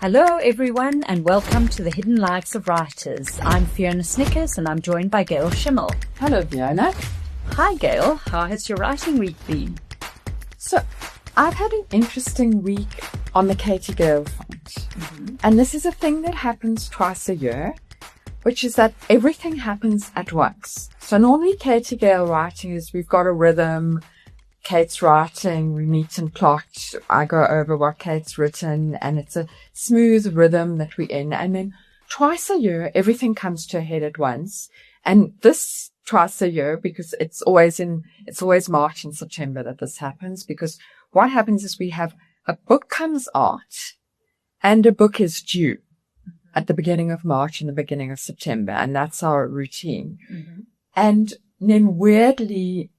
Hello everyone and welcome to the Hidden Lives of Writers. I'm Fiona Snyckers and I'm joined by Gail Schimmel. Hello Fiona. Hi Gail, how has your writing week been? So I've had an interesting week on the Katie Gail front. And this is a thing that happens twice a year, which is that everything happens at once. So normally Katie Gail writing is we've got a rhythm, Kate's writing, we meet and plot, I go over what Kate's written, and it's a smooth rhythm that we're in. And then twice a year, everything comes to a head at once. And this twice a year, because it's always March and September that this happens, because what happens is we have a book comes out and a book is due at the beginning of March and the beginning of September. And that's our routine. Mm-hmm. And then weirdly,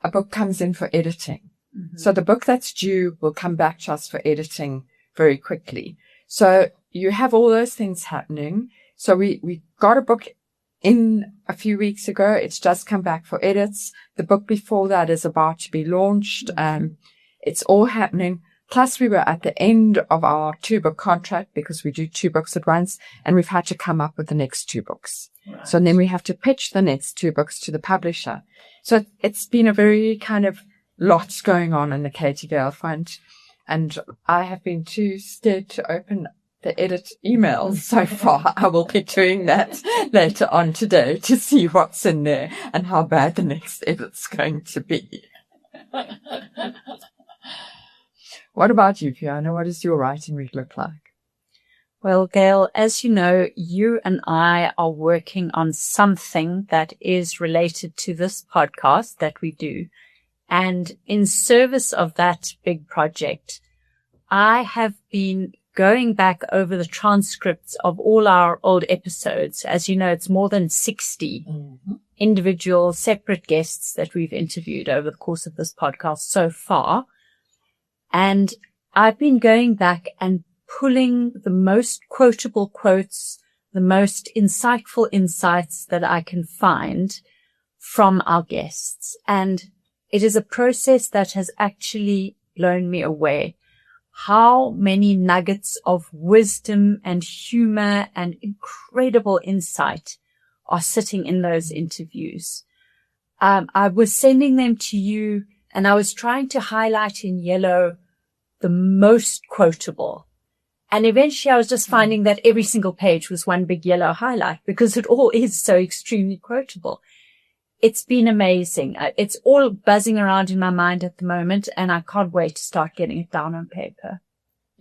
a book comes in for editing. Mm-hmm. So the book that's due will come back to us for editing very quickly. So you have all those things happening. So we got a book in a few weeks ago. It's just come back for edits. The book before that is about to be launched. Mm-hmm. It's all happening. Plus we were at the end of our 2-book contract because we do 2 books at once and we've had to come up with the next 2 books. Right. So then we have to pitch the next 2 books to the publisher. So it's been a very kind of lots going on in the Katie Gail front. And I have been too scared to open the edit emails so far. I will be doing that later on today to see what's in there and how bad the next edit's going to be. What about you, Fiona? What does your writing week look like? Well, Gail, as you know, you and I are working on something that is related to this podcast that we do. And in service of that big project, I have been going back over the transcripts of all our old episodes. As you know, it's more than 60 individual separate guests that we've interviewed over the course of this podcast so far. And I've been going back and pulling the most quotable quotes, the most insightful insights that I can find from our guests. And it is a process that has actually blown me away. How many nuggets of wisdom and humor and incredible insight are sitting in those interviews. I was sending them to you and I was trying to highlight in yellow the most quotable. And eventually I was just finding that every single page was one big yellow highlight because it all is so extremely quotable. It's been amazing. It's all buzzing around in my mind at the moment and I can't wait to start getting it down on paper.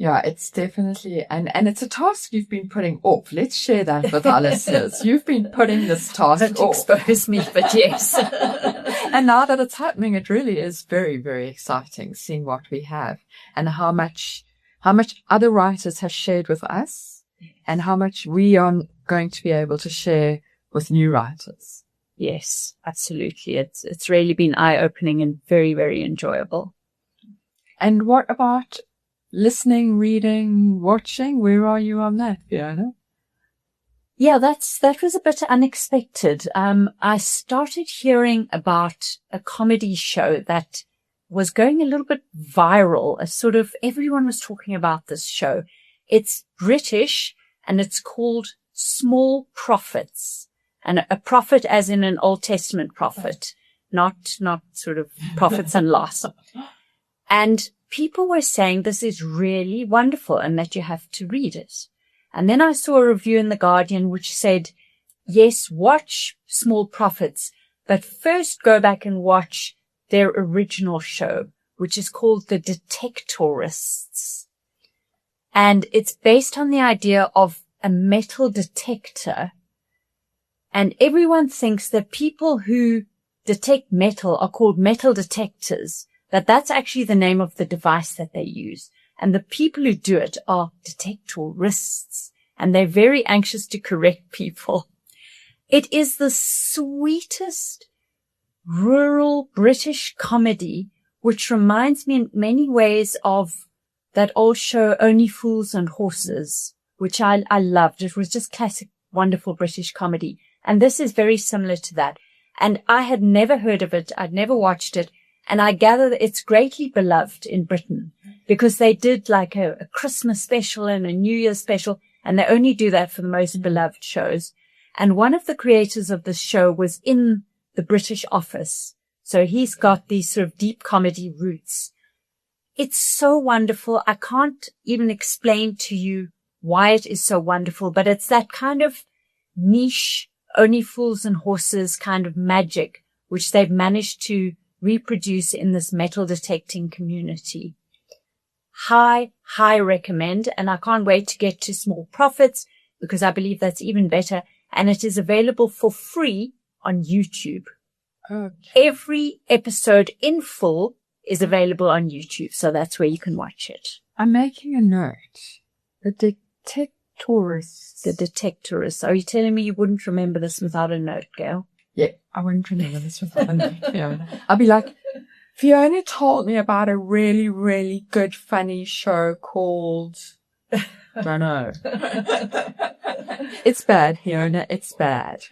Yeah, it's definitely, and it's a task you've been putting off. Let's share that with our listeners. You've been putting this task Don't off. expose me, but yes. And now that it's happening, it really is very, very exciting seeing what we have and how much other writers have shared with us and how much we are going to be able to share with new writers. Yes, absolutely. It's really been eye-opening and very, very enjoyable. And what about listening, reading, watching? Where are you on that, Fiona? Yeah, that was a bit unexpected. I started hearing about a comedy show that was going a little bit viral. Everyone was talking about this show. It's British and it's called Small Prophets. And a prophet as in an Old Testament prophet, not sort of prophets and loss. And people were saying this is really wonderful and that you have to read it. And then I saw a review in The Guardian which said, yes, watch Small Prophets, but first go back and watch their original show, which is called The Detectorists. And it's based on the idea of a metal detector. And everyone thinks that people who detect metal are called metal detectors, that's actually the name of the device that they use. And the people who do it are detectorists. And they're very anxious to correct people. It is the sweetest rural British comedy, which reminds me in many ways of that old show Only Fools and Horses, which I loved. It was just classic, wonderful British comedy. And this is very similar to that. And I had never heard of it. I'd never watched it. And I gather that it's greatly beloved in Britain because they did like a Christmas special and a New Year's special, and they only do that for the most beloved shows. And one of the creators of this show was in the British office. So he's got these sort of deep comedy roots. It's so wonderful. I can't even explain to you why it is so wonderful, but it's that kind of niche, only fools and horses kind of magic, which they've managed to reproduce in this metal detecting community. High recommend. And I can't wait to get to Small Profits because I believe that's even better. And it is available for free on YouTube. Okay. Every episode in full is available on YouTube. So that's where you can watch it. I'm making a note. The Detectorists. The Detectorists. Are you telling me you wouldn't remember this without a note, Gail? Yeah, I wouldn't remember this without a note. Fiona. I'll be like, Fiona told me about a really, really good, funny show called... I don't know. It's bad, Fiona. It's bad.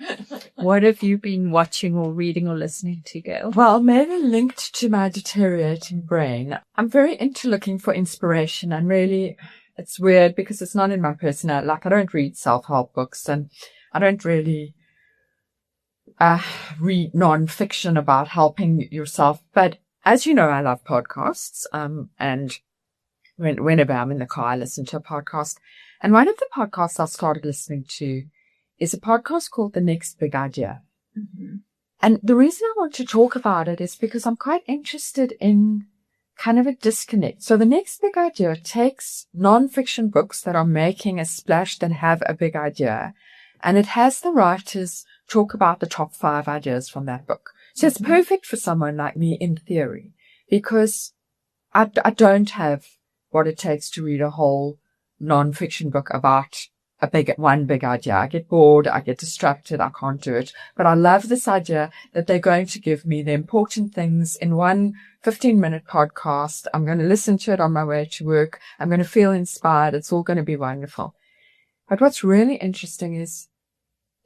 What have you been watching or reading or listening to, Gail? Well, maybe linked to my deteriorating brain. I'm very into looking for inspiration, and really, it's weird because it's not in my personality. Like, I don't read self-help books, and I don't really read non-fiction about helping yourself. But as you know, I love podcasts, and whenever I'm in the car, I listen to a podcast. And one of the podcasts I started listening to is a podcast called The Next Big Idea. Mm-hmm. And the reason I want to talk about it is because I'm quite interested in kind of a disconnect. So The Next Big Idea takes non-fiction books that are making a splash that have a big idea, and it has the writers talk about the top 5 ideas from that book. So it's perfect for someone like me in theory, because I don't have what it takes to read a whole non-fiction book about one big idea. I get bored, I get distracted, I can't do it. But I love this idea that they're going to give me the important things in one 15-minute podcast. I'm going to listen to it on my way to work. I'm going to feel inspired. It's all going to be wonderful. But what's really interesting is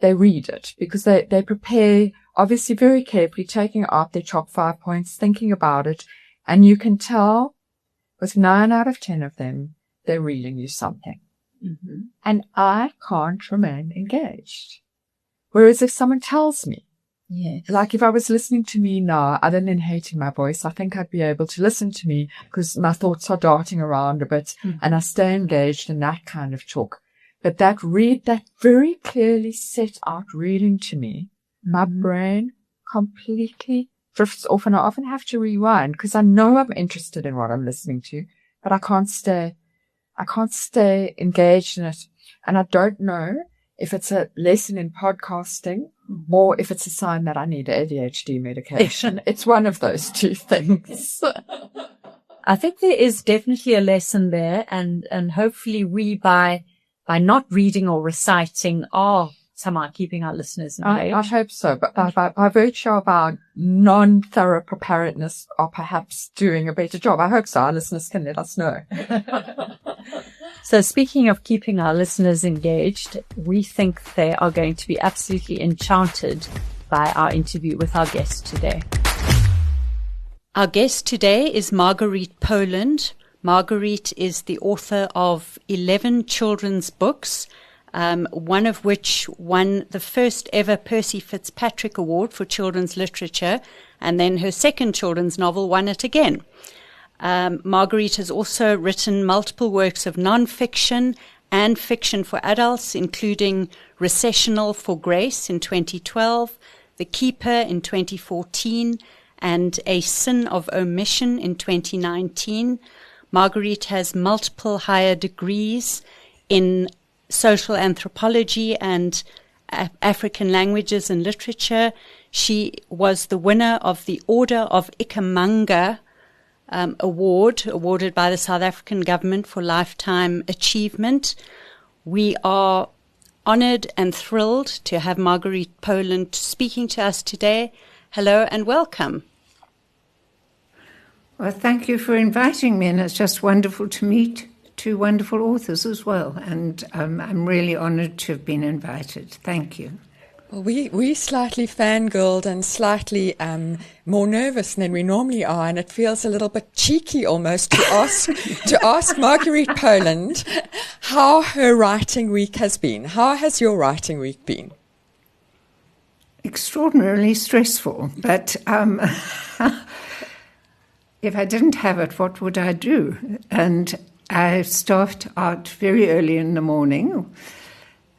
they read it because they prepare, obviously very carefully, taking out their top 5 points, thinking about it. And you can tell with 9 out of 10 of them, they're reading you something. Mm-hmm. And I can't remain engaged. Whereas if someone tells me, yes, like if I was listening to me now, other than hating my voice, I think I'd be able to listen to me because my thoughts are darting around a bit, and I stay engaged in that kind of talk. But that very clearly set out reading to me, my brain completely drifts off, and I often have to rewind because I know I'm interested in what I'm listening to, but I can't stay engaged in it. And I don't know if it's a lesson in podcasting or if it's a sign that I need ADHD medication. It's one of those two things. I think there is definitely a lesson there, and hopefully we, by not reading or reciting, are somehow keeping our listeners engaged. I hope so, but by virtue of our non-thorough preparedness, are perhaps doing a better job. I hope so. Our listeners can let us know. So speaking of keeping our listeners engaged, we think they are going to be absolutely enchanted by our interview with our guest today. Our guest today is Marguerite Poland. Marguerite is the author of 11 children's books, one of which won the first ever Percy Fitzpatrick Award for children's literature, and then her second children's novel won it again. Marguerite has also written multiple works of non-fiction and fiction for adults, including Recessional for Grace in 2012, The Keeper in 2014, and A Sin of Omission in 2019. Marguerite has multiple higher degrees in social anthropology and African languages and literature. She was the winner of the Order of Ikamang Award, awarded by the South African government for lifetime achievement. We are honored and thrilled to have Marguerite Poland speaking to us today. Hello and welcome. Well, thank you for inviting me, and it's just wonderful to meet two wonderful authors as well, and I'm really honored to have been invited. Thank you. Well, we slightly fangirled and slightly more nervous than we normally are, and it feels a little bit cheeky almost to ask Marguerite Poland how her writing week has been. How has your writing week been? Extraordinarily stressful, but if I didn't have it, what would I do? And I start out very early in the morning.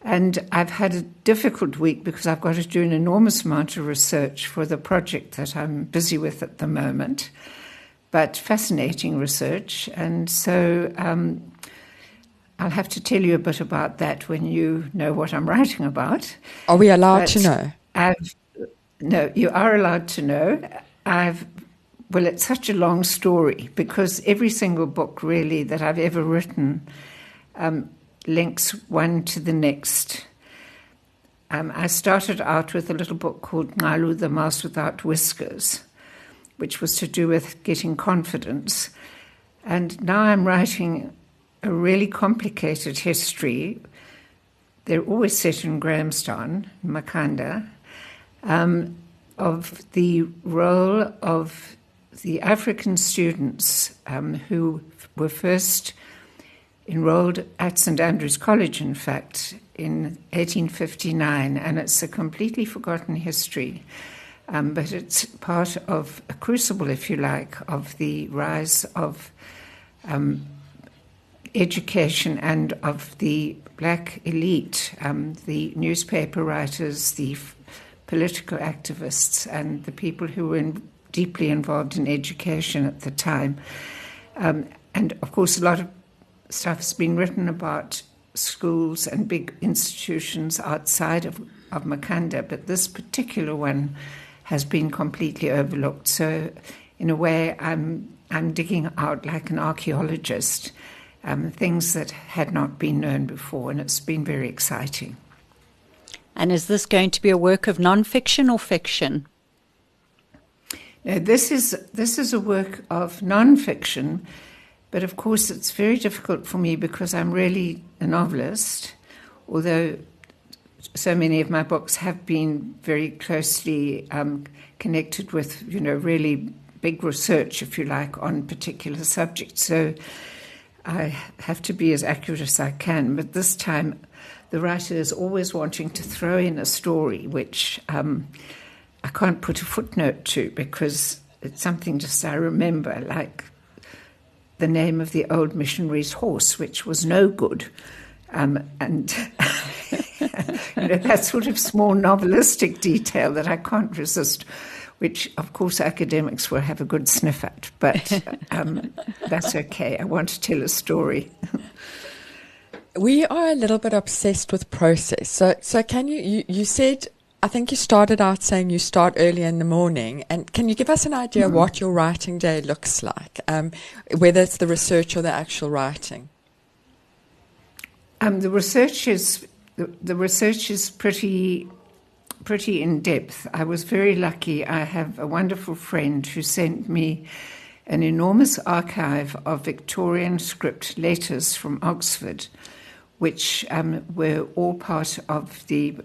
And I've had a difficult week because I've got to do an enormous amount of research for the project that I'm busy with at the moment, but fascinating research. And so I'll have to tell you a bit about that when you know what I'm writing about. Are we allowed to know? No, you are allowed to know. Well, it's such a long story because every single book really that I've ever written links one to the next. I started out with a little book called Ngalu, the Mouse Without Whiskers, which was to do with getting confidence. And now I'm writing a really complicated history. They're always set in Grahamstown, Makanda, of the role of the African students who were first enrolled at St. Andrew's College, in fact, in 1859, and it's a completely forgotten history, but it's part of a crucible, if you like, of the rise of education and of the black elite, the newspaper writers, the political activists, and the people who were deeply involved in education at the time. And, of course, a lot of stuff's been written about schools and big institutions outside of Makanda, but this particular one has been completely overlooked. So, in a way, I'm digging out like an archaeologist, things that had not been known before, and it's been very exciting. And is this going to be a work of non-fiction or fiction? No, this is a work of non-fiction. But of course, it's very difficult for me because I'm really a novelist, although so many of my books have been very closely connected with, really big research, if you like, on particular subjects. So I have to be as accurate as I can. But this time, the writer is always wanting to throw in a story, which I can't put a footnote to because it's something just I remember, like the name of the old missionary's horse, which was no good. And that sort of small novelistic detail that I can't resist, which, of course, academics will have a good sniff at. But that's okay. I want to tell a story. We are a little bit obsessed with process. So can you said, I think you started out saying you start early in the morning. And can you give us an idea of what your writing day looks like, whether it's the research or the actual writing? The research is pretty in depth. I was very lucky. I have a wonderful friend who sent me an enormous archive of Victorian script letters from Oxford, which were all part of the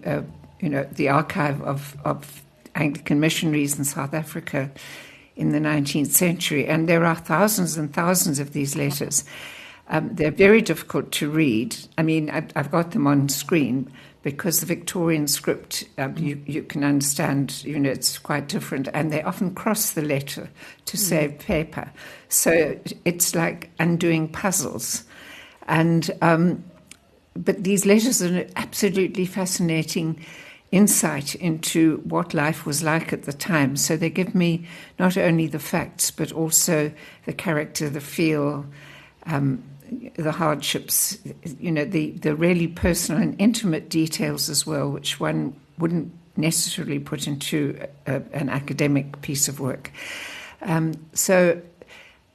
archive of Anglican missionaries in South Africa in the 19th century. And there are thousands and thousands of these letters. They're very difficult to read. I mean, I've got them on screen because the Victorian script, you can understand, it's quite different. And they often cross the letter to save paper. So it's like undoing puzzles. And but these letters are an absolutely fascinating insight into what life was like at the time. So they give me not only the facts, but also the character, the feel, the hardships, the really personal and intimate details as well, which one wouldn't necessarily put into an academic piece of work. So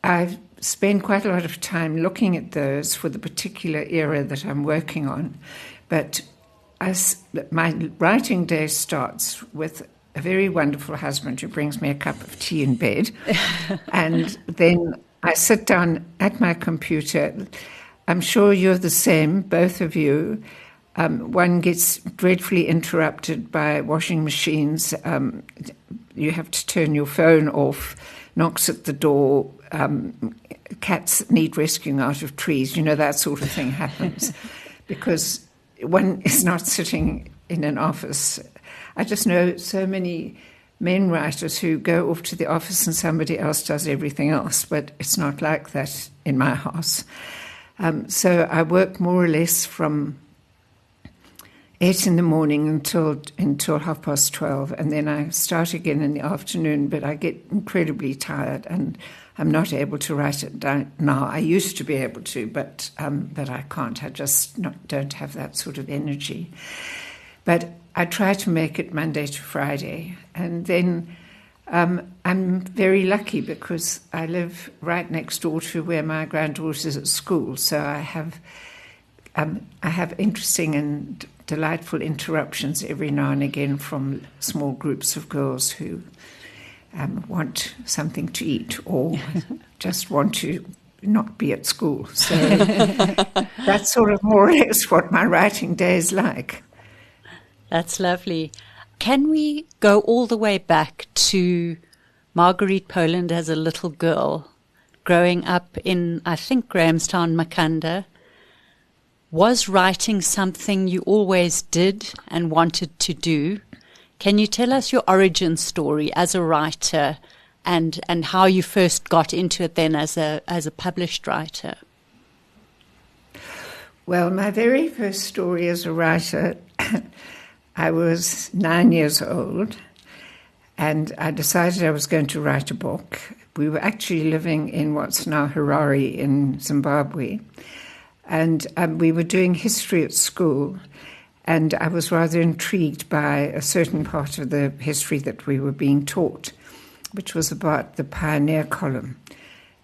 I've spent quite a lot of time looking at those for the particular era that I'm working on. But my writing day starts with a very wonderful husband who brings me a cup of tea in bed. And then I sit down at my computer. I'm sure you're the same, both of you. one gets dreadfully interrupted by washing machines. You have to turn your phone off, knocks at the door, cats that need rescuing out of trees, that sort of thing happens because one is not sitting in an office. I just know so many men writers who go off to the office and somebody else does everything else, but it's not like that in my house. So I work more or less from 8 in the morning until 12:30, and then I start again in the afternoon, but I get incredibly tired and I'm not able to write it down now. I used to be able to, but I can't. I just don't have that sort of energy. But I try to make it Monday to Friday, and then I'm very lucky because I live right next door to where my granddaughter is at school, so I have interesting and delightful interruptions every now and again from small groups of girls who want something to eat or just want to not be at school. So that's sort of more or less what my writing day is like. That's lovely. Can we go all the way back to Marguerite Poland as a little girl, growing up in, I think, Grahamstown, Makanda? Was writing something you always did and wanted to do? Can you tell us your origin story as a writer and how you first got into it then as a published writer? Well, my very first story as a writer, I was 9 years old and I decided I was going to write a book. We were actually living in what's now Harare in Zimbabwe. And we were doing history at school, and I was rather intrigued by a certain part of the history that we were being taught, which was about the pioneer column.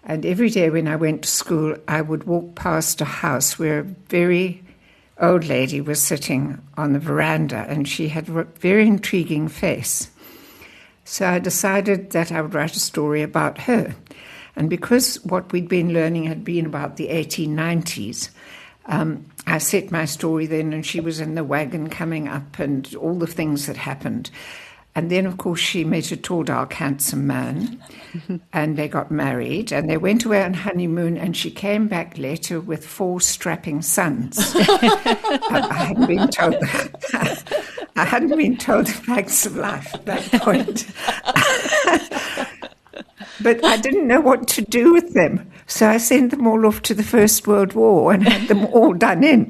And every day when I went to school, I would walk past a house where a very old lady was sitting on the veranda, and she had a very intriguing face. So I decided that I would write a story about her. And because what we'd been learning had been about the 1890s, I set my story then, and she was in the wagon coming up and all the things that happened. And then, of course, she met a tall, dark, handsome man, and they got married, and they went away on honeymoon, and she came back later with 4 strapping sons. I hadn't been told that. I hadn't been told the facts of life at that point. But I didn't know what to do with them. So I sent them all off to the First World War and had them all done in,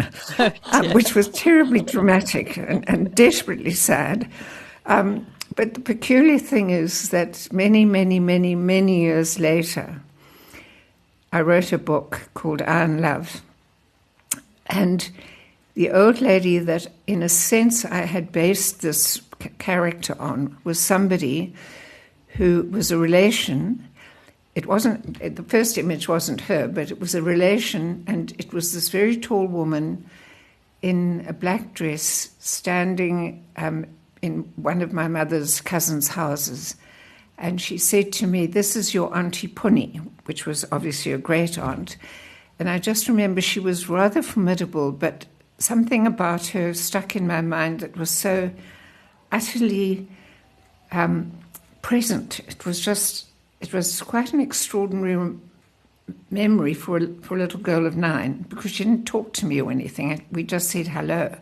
which was terribly dramatic and desperately sad. But the peculiar thing is that many, many, many, many years later, I wrote a book called Iron Love. And the old lady that, in a sense, I had based this character on was somebody who was a relation. It wasn't, the first image wasn't her, but it was a relation, and it was this very tall woman in a black dress standing in one of my mother's cousins' houses. And she said to me, "This is your Auntie Punny," which was obviously a great aunt. And I just remember she was rather formidable, but something about her stuck in my mind that was so utterly present. It was quite an extraordinary memory for a little girl of 9, because she didn't talk to me or anything. We just said hello.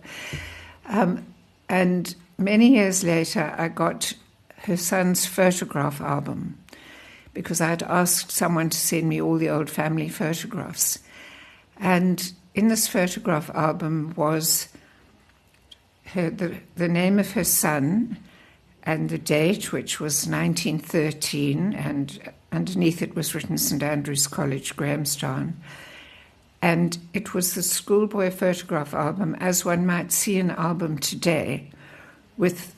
And many years later, I got her son's photograph album, because I had asked someone to send me all the old family photographs. And in this photograph album was the name of her son and the date, which was 1913, and underneath it was written St. Andrew's College, Grahamstown. And it was the schoolboy photograph album, as one might see an album today, with,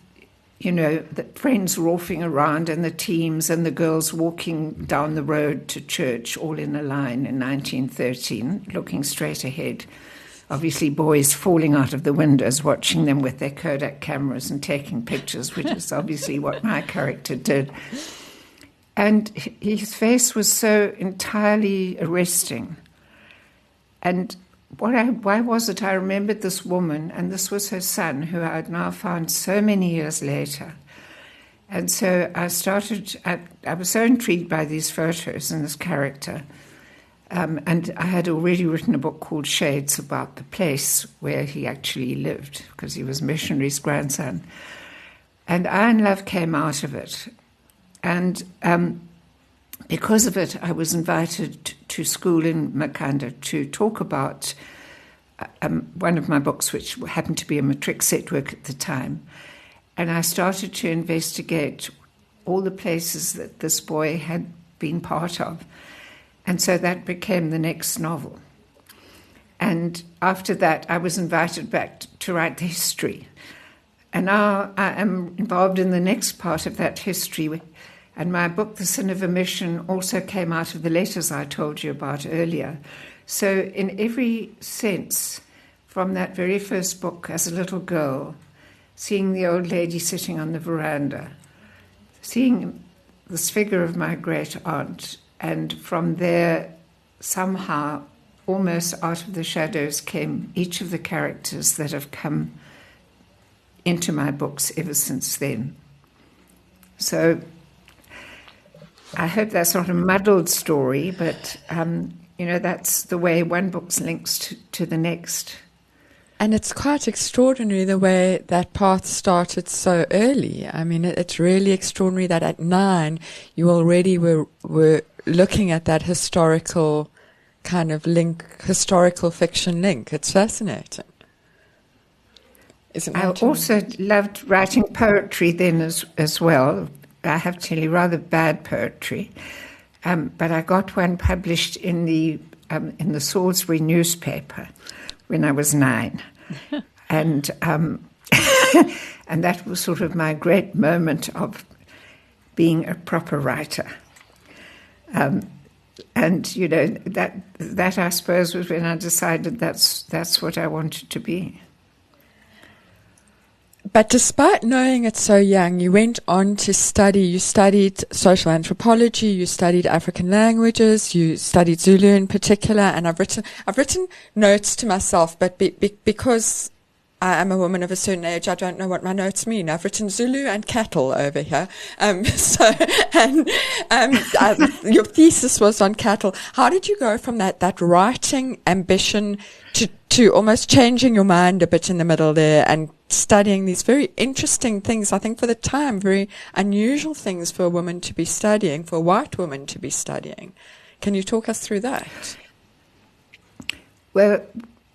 the friends roughing around and the teams and the girls walking down the road to church all in a line in 1913, looking straight ahead. Obviously, boys falling out of the windows, watching them with their Kodak cameras and taking pictures, which is obviously what my character did. And his face was so entirely arresting. And why was it I remembered this woman, and this was her son, who I had now found so many years later. And so I was so intrigued by these photos and this character. And I had already written a book called Shades about the place where he actually lived, because he was a missionary's grandson. And Iron Love came out of it. And because of it, I was invited to school in Makanda to talk about one of my books, which happened to be a matric set work at the time. And I started to investigate all the places that this boy had been part of. And so that became the next novel. And after that, I was invited back to write the history. And now I am involved in the next part of that history. And my book, The Sin of Omission, also came out of the letters I told you about earlier. So in every sense, from that very first book as a little girl, seeing the old lady sitting on the veranda, seeing this figure of my great aunt, and from there, somehow, almost out of the shadows, came each of the characters that have come into my books ever since then. So I hope that's not a muddled story, but, that's the way one book links to the next. And it's quite extraordinary the way that path started so early. I mean, it's really extraordinary that at 9 you already were looking at that historical kind of link, historical fiction link. It's fascinating. Isn't it? I also loved writing poetry then as well. I have to tell you, rather bad poetry. But I got one published in the Salisbury newspaper when I was 9. And and that was sort of my great moment of being a proper writer. And that I suppose was when I decided that's what I wanted to be. But despite knowing it so young, you went on to study. You studied social anthropology. You studied African languages. You studied Zulu in particular. And I've written notes to myself, but because I am a woman of a certain age, I don't know what my notes mean. I've written Zulu and cattle over here. Your thesis was on cattle. How did you go from that writing ambition to almost changing your mind a bit in the middle there and studying these very interesting things, I think for the time, very unusual things for a woman to be studying, for a white woman to be studying? Can you talk us through that? Well,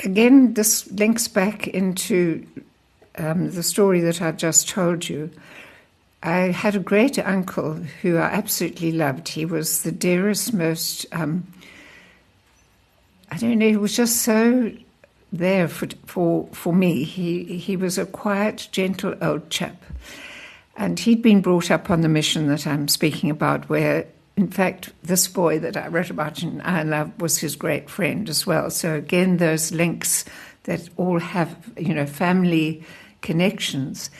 again, this links back into the story that I just told you. I had a great uncle who I absolutely loved. He was the dearest, most, he was just so there for me. He was a quiet, gentle old chap. And he'd been brought up on the mission that I'm speaking about, where, in fact, this boy that I wrote about in I Love was his great friend as well. So again, those links that all have, family connections.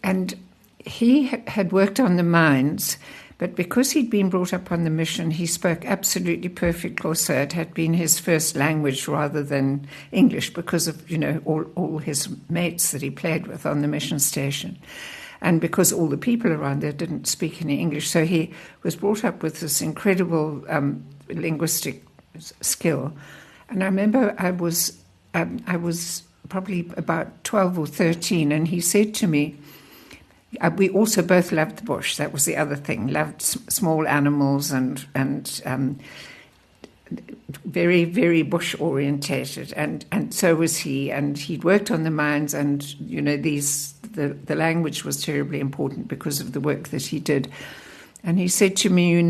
And he had worked on the mines, but because he'd been brought up on the mission, he spoke absolutely perfect Xhosa. It had been his first language rather than English because of, all his mates that he played with on the mission station. And because all the people around there didn't speak any English. So he was brought up with this incredible linguistic skill. And I remember I was probably about 12 or 13, and he said to me, we also both loved the bush. That was the other thing. Loved small animals and very, very bush orientated. And so was he. And he'd worked on the mines, and the language was terribly important because of the work that he did. And he said to me,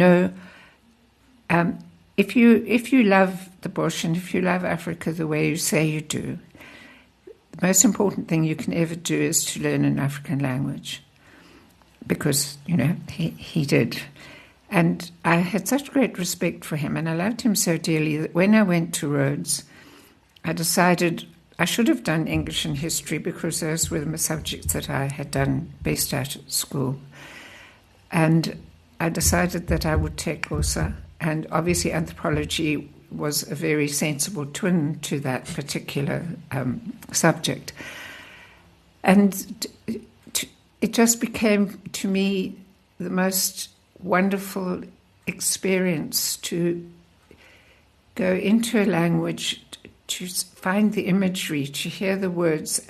if you love the bush and if you love Africa the way you say you do, the most important thing you can ever do is to learn an African language. Because, he did. And I had such great respect for him, and I loved him so dearly that when I went to Rhodes, I decided I should have done English and history because those were the subjects that I had done best at school. And I decided that I would take Xhosa, and obviously anthropology was a very sensible twin to that particular subject. And it just became, to me, the most wonderful experience to go into a language, to find the imagery, to hear the words,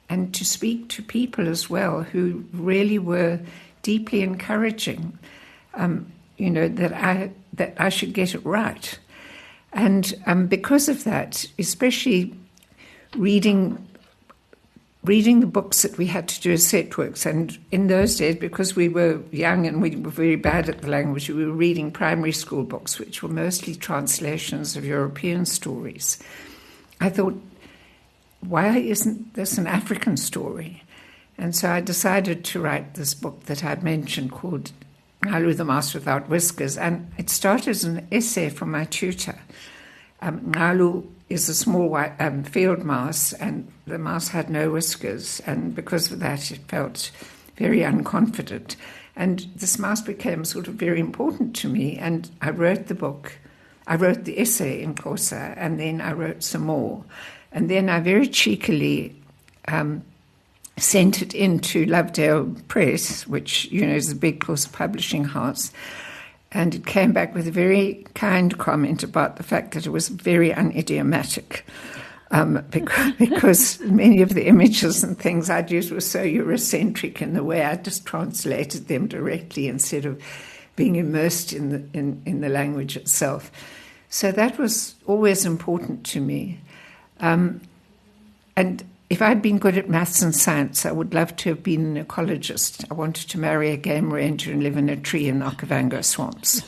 and to speak to people as well who really were deeply encouraging, that I should get it right. And because of that, especially reading the books that we had to do as set works, and in those days, because we were young and we were very bad at the language, we were reading primary school books, which were mostly translations of European stories. I thought, why isn't this an African story? And so I decided to write this book that I'd mentioned called Ngalu, the Mouse Without Whiskers, and it started as an essay from my tutor. Ngalu is a small white field mouse, and the mouse had no whiskers, and because of that it felt very unconfident. And this mouse became sort of very important to me, and I wrote the book. I wrote the essay in Xhosa, and then I wrote some more. And then I very cheekily sent it into Lovedale Press, which, is a big Xhosa publishing house. And it came back with a very kind comment about the fact that it was very unidiomatic, because many of the images and things I'd used were so Eurocentric in the way I just translated them directly instead of being immersed in the language itself. So that was always important to me. And if I'd been good at maths and science, I would love to have been an ecologist. I wanted to marry a game ranger and live in a tree in Okavango swamps.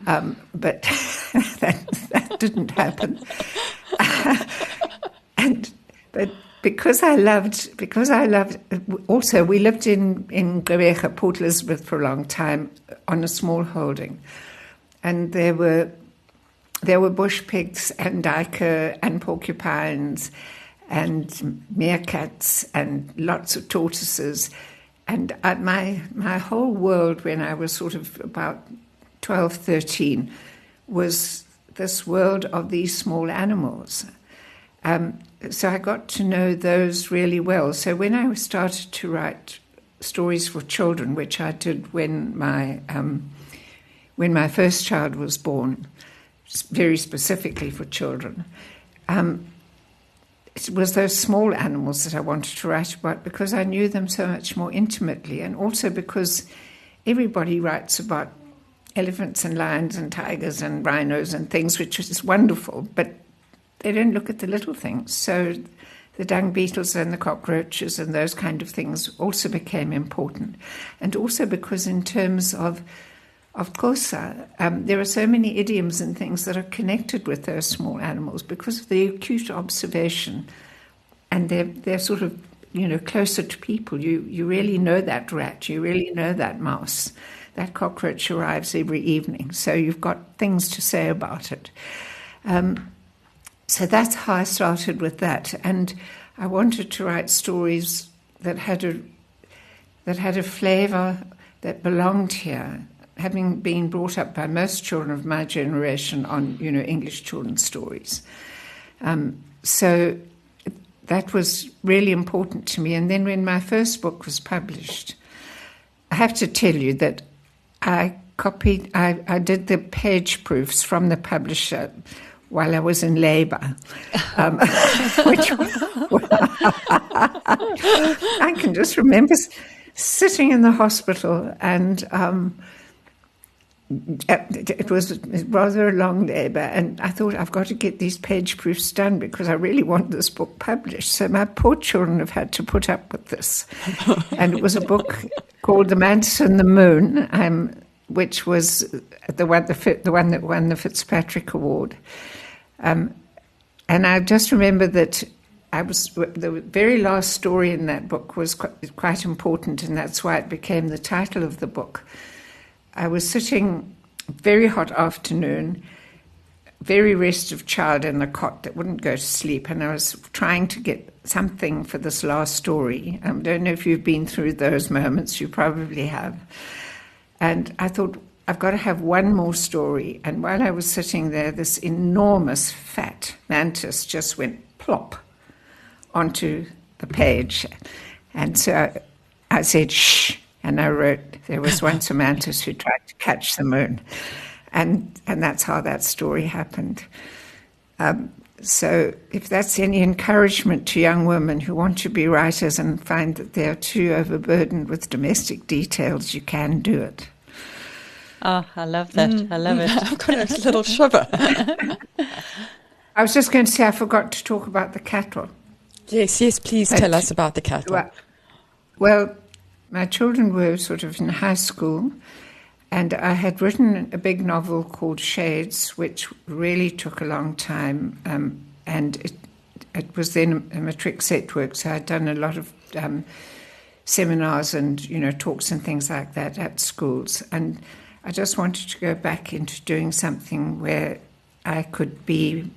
But that didn't happen. But because I loved, also we lived in Gqeberha, Port Elizabeth for a long time on a small holding. And there were bush pigs and duiker and porcupines and meerkats and lots of tortoises. And my whole world when I was sort of about 12, 13 was this world of these small animals. So I got to know those really well. So when I started to write stories for children, which I did when my first child was born, very specifically for children, it was those small animals that I wanted to write about because I knew them so much more intimately, and also because everybody writes about elephants and lions and tigers and rhinos and things, which is wonderful, but they don't look at the little things. So the dung beetles and the cockroaches and those kind of things also became important. And also because in terms of Xhosa, there are so many idioms and things that are connected with those small animals because of the acute observation, and they're sort of, closer to people. You really know that rat, you really know that mouse. That cockroach arrives every evening, so you've got things to say about it. So that's how I started with that, and I wanted to write stories that had a flavour that belonged here, having been brought up by most children of my generation on, English children's stories. So that was really important to me. And then when my first book was published, I have to tell you that I did the page proofs from the publisher while I was in labour, which I can just remember sitting in the hospital, and it was rather a long labour, and I thought, I've got to get these page proofs done because I really want this book published. So my poor children have had to put up with this. And it was a book called The Mantis and the Moon, which was the one that won the Fitzpatrick Award. And I just remember that the very last story in that book was quite important, and that's why it became the title of the book. I was sitting, very hot afternoon, very restive child in the cot that wouldn't go to sleep, and I was trying to get something for this last story. I don't know if you've been through those moments, you probably have. And I thought, I've got to have one more story. And while I was sitting there, this enormous fat mantis just went plop onto the page. And so I said, shh, and I wrote, there was once a mantis who tried to catch the moon. And that's how that story happened. So if that's any encouragement to young women who want to be writers and find that they're too overburdened with domestic details, you can do it. Oh, I love that. I love it. I've got a little shiver. I was just going to say I forgot to talk about the cattle. Yes, please tell us about the cattle. Well, my children were sort of in high school, and I had written a big novel called Shades, which really took a long time, and it was then a matric set work, so I'd done a lot of seminars and, talks and things like that at schools. And I just wanted to go back into doing something where I could be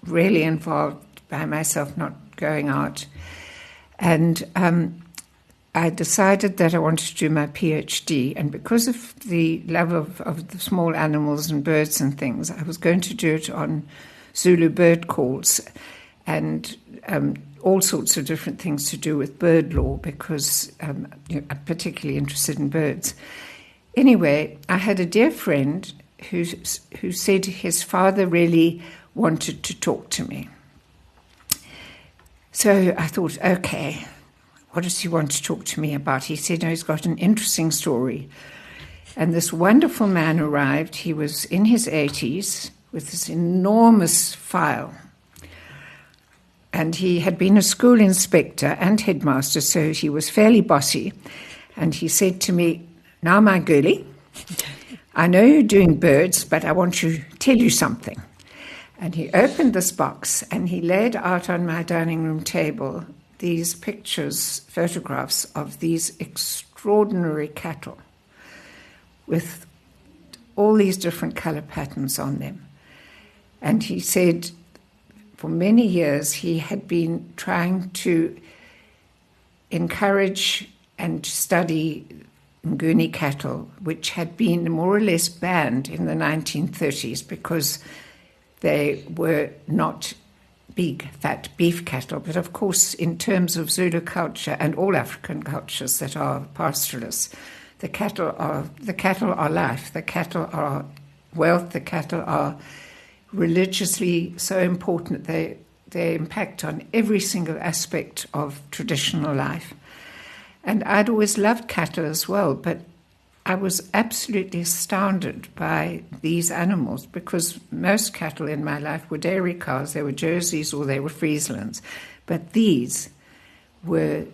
really involved by myself, not going out. And I decided that I wanted to do my PhD, and because of the love of the small animals and birds and things, I was going to do it on Zulu bird calls and all sorts of different things to do with bird law, because I'm particularly interested in birds. Anyway, I had a dear friend who said his father really wanted to talk to me. So I thought, okay, what does he want to talk to me about? He said, he's got an interesting story. And this wonderful man arrived. He was in his 80s with this enormous file. And he had been a school inspector and headmaster, so he was fairly bossy. And he said to me, now, my girlie, I know you're doing birds, but I want to tell you something. And he opened this box and he laid out on my dining room table these pictures, photographs of these extraordinary cattle with all these different color patterns on them. And he said for many years he had been trying to encourage and study Nguni cattle, which had been more or less banned in the 1930s because they were not big, fat beef cattle. But of course, in terms of Zulu culture and all African cultures that are pastoralists, the cattle are life, the cattle are wealth, the cattle are religiously so important. They impact on every single aspect of traditional life. And I'd always loved cattle as well, but I was absolutely astounded by these animals, because most cattle in my life were dairy cows. They were Jerseys or they were Frieslands. But these were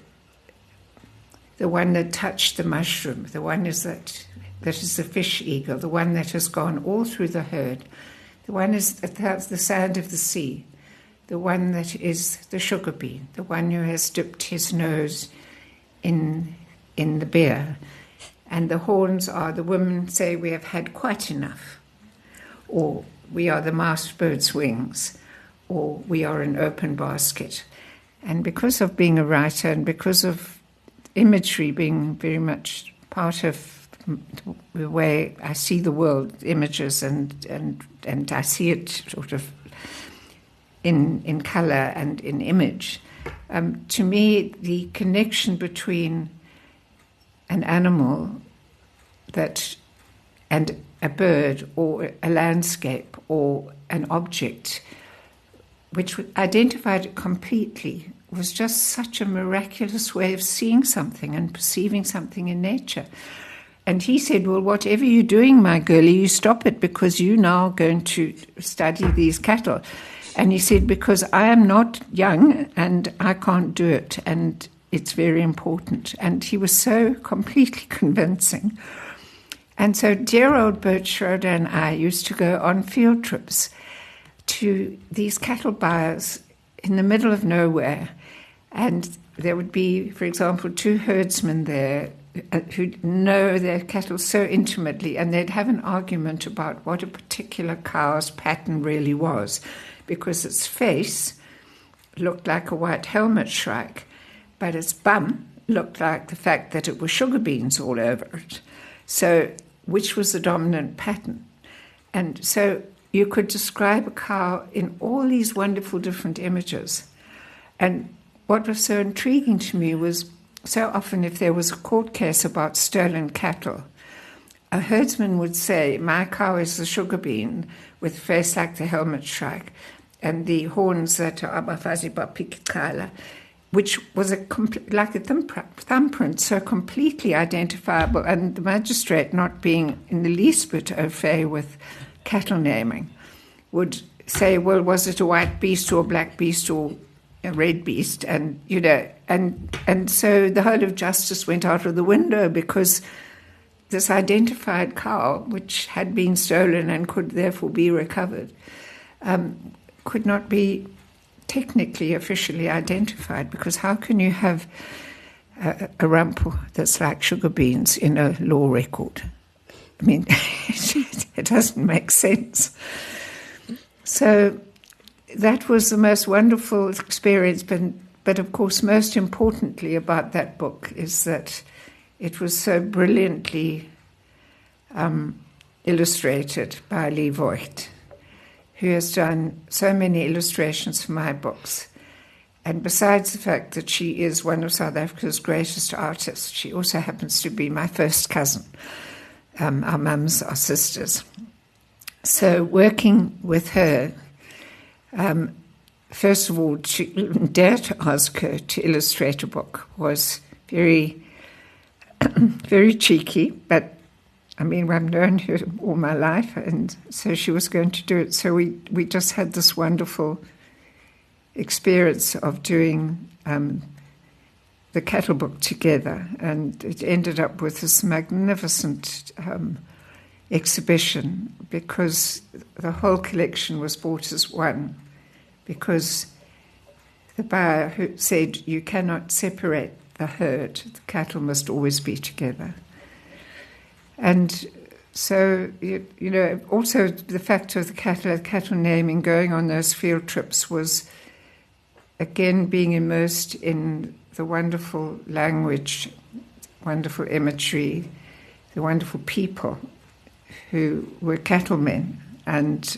the one that touched the mushroom, the one that is the fish eagle, the one that has gone all through the herd, the one that's the sand of the sea, the one that is the sugar bean, the one who has dipped his nose in the beer. And the horns are, the women say, we have had quite enough, or we are the masked bird's wings, or we are an open basket. And because of being a writer and because of imagery being very much part of the way I see the world, images, and I see it sort of in colour and in image, to me the connection between an animal and a bird or a landscape or an object which identified it completely was just such a miraculous way of seeing something and perceiving something in nature. And he said, well, whatever you're doing, my girlie, you stop it, because you're now going to study these cattle. And he said, because I am not young and I can't do it, and it's very important. And he was so completely convincing. And so dear old Bert Schroeder and I used to go on field trips to these cattle buyers in the middle of nowhere. And there would be, for example, two herdsmen there who know their cattle so intimately, and they'd have an argument about what a particular cow's pattern really was, because its face looked like a white helmet shrike, but its bum looked like the fact that it was sugar beans all over it. So which was the dominant pattern. And so you could describe a cow in all these wonderful different images. And what was so intriguing to me was, so often if there was a court case about stolen cattle, a herdsman would say, my cow is the sugar bean with a face like the helmet shrike and the horns that are abafazi bapikikala, which was like a thumbprint, so completely identifiable. And the magistrate, not being in the least bit au fait with cattle naming, would say, well, was it a white beast or a black beast or a red beast? And, you know, and so the whole of justice went out of the window because this identified cow, which had been stolen and could therefore be recovered, could not be technically, officially identified, because how can you have a rump that's like sugar beans in a law record? I mean, it doesn't make sense. So that was the most wonderful experience, but of course, most importantly about that book is that it was so brilliantly illustrated by Lee Voigt, who has done so many illustrations for my books. And besides the fact that she is one of South Africa's greatest artists, she also happens to be my first cousin. Our mums are sisters. So working with her, first of all, to dare to ask her to illustrate a book was very, very cheeky, but I mean, I've known her all my life, and so she was going to do it. So we just had this wonderful experience of doing the cattle book together, and it ended up with this magnificent exhibition, because the whole collection was bought as one, because the buyer who said you cannot separate the herd, the cattle must always be together. And so, you know, also the fact of the cattle naming, going on those field trips was, again, being immersed in the wonderful language, wonderful imagery, the wonderful people who were cattlemen. And,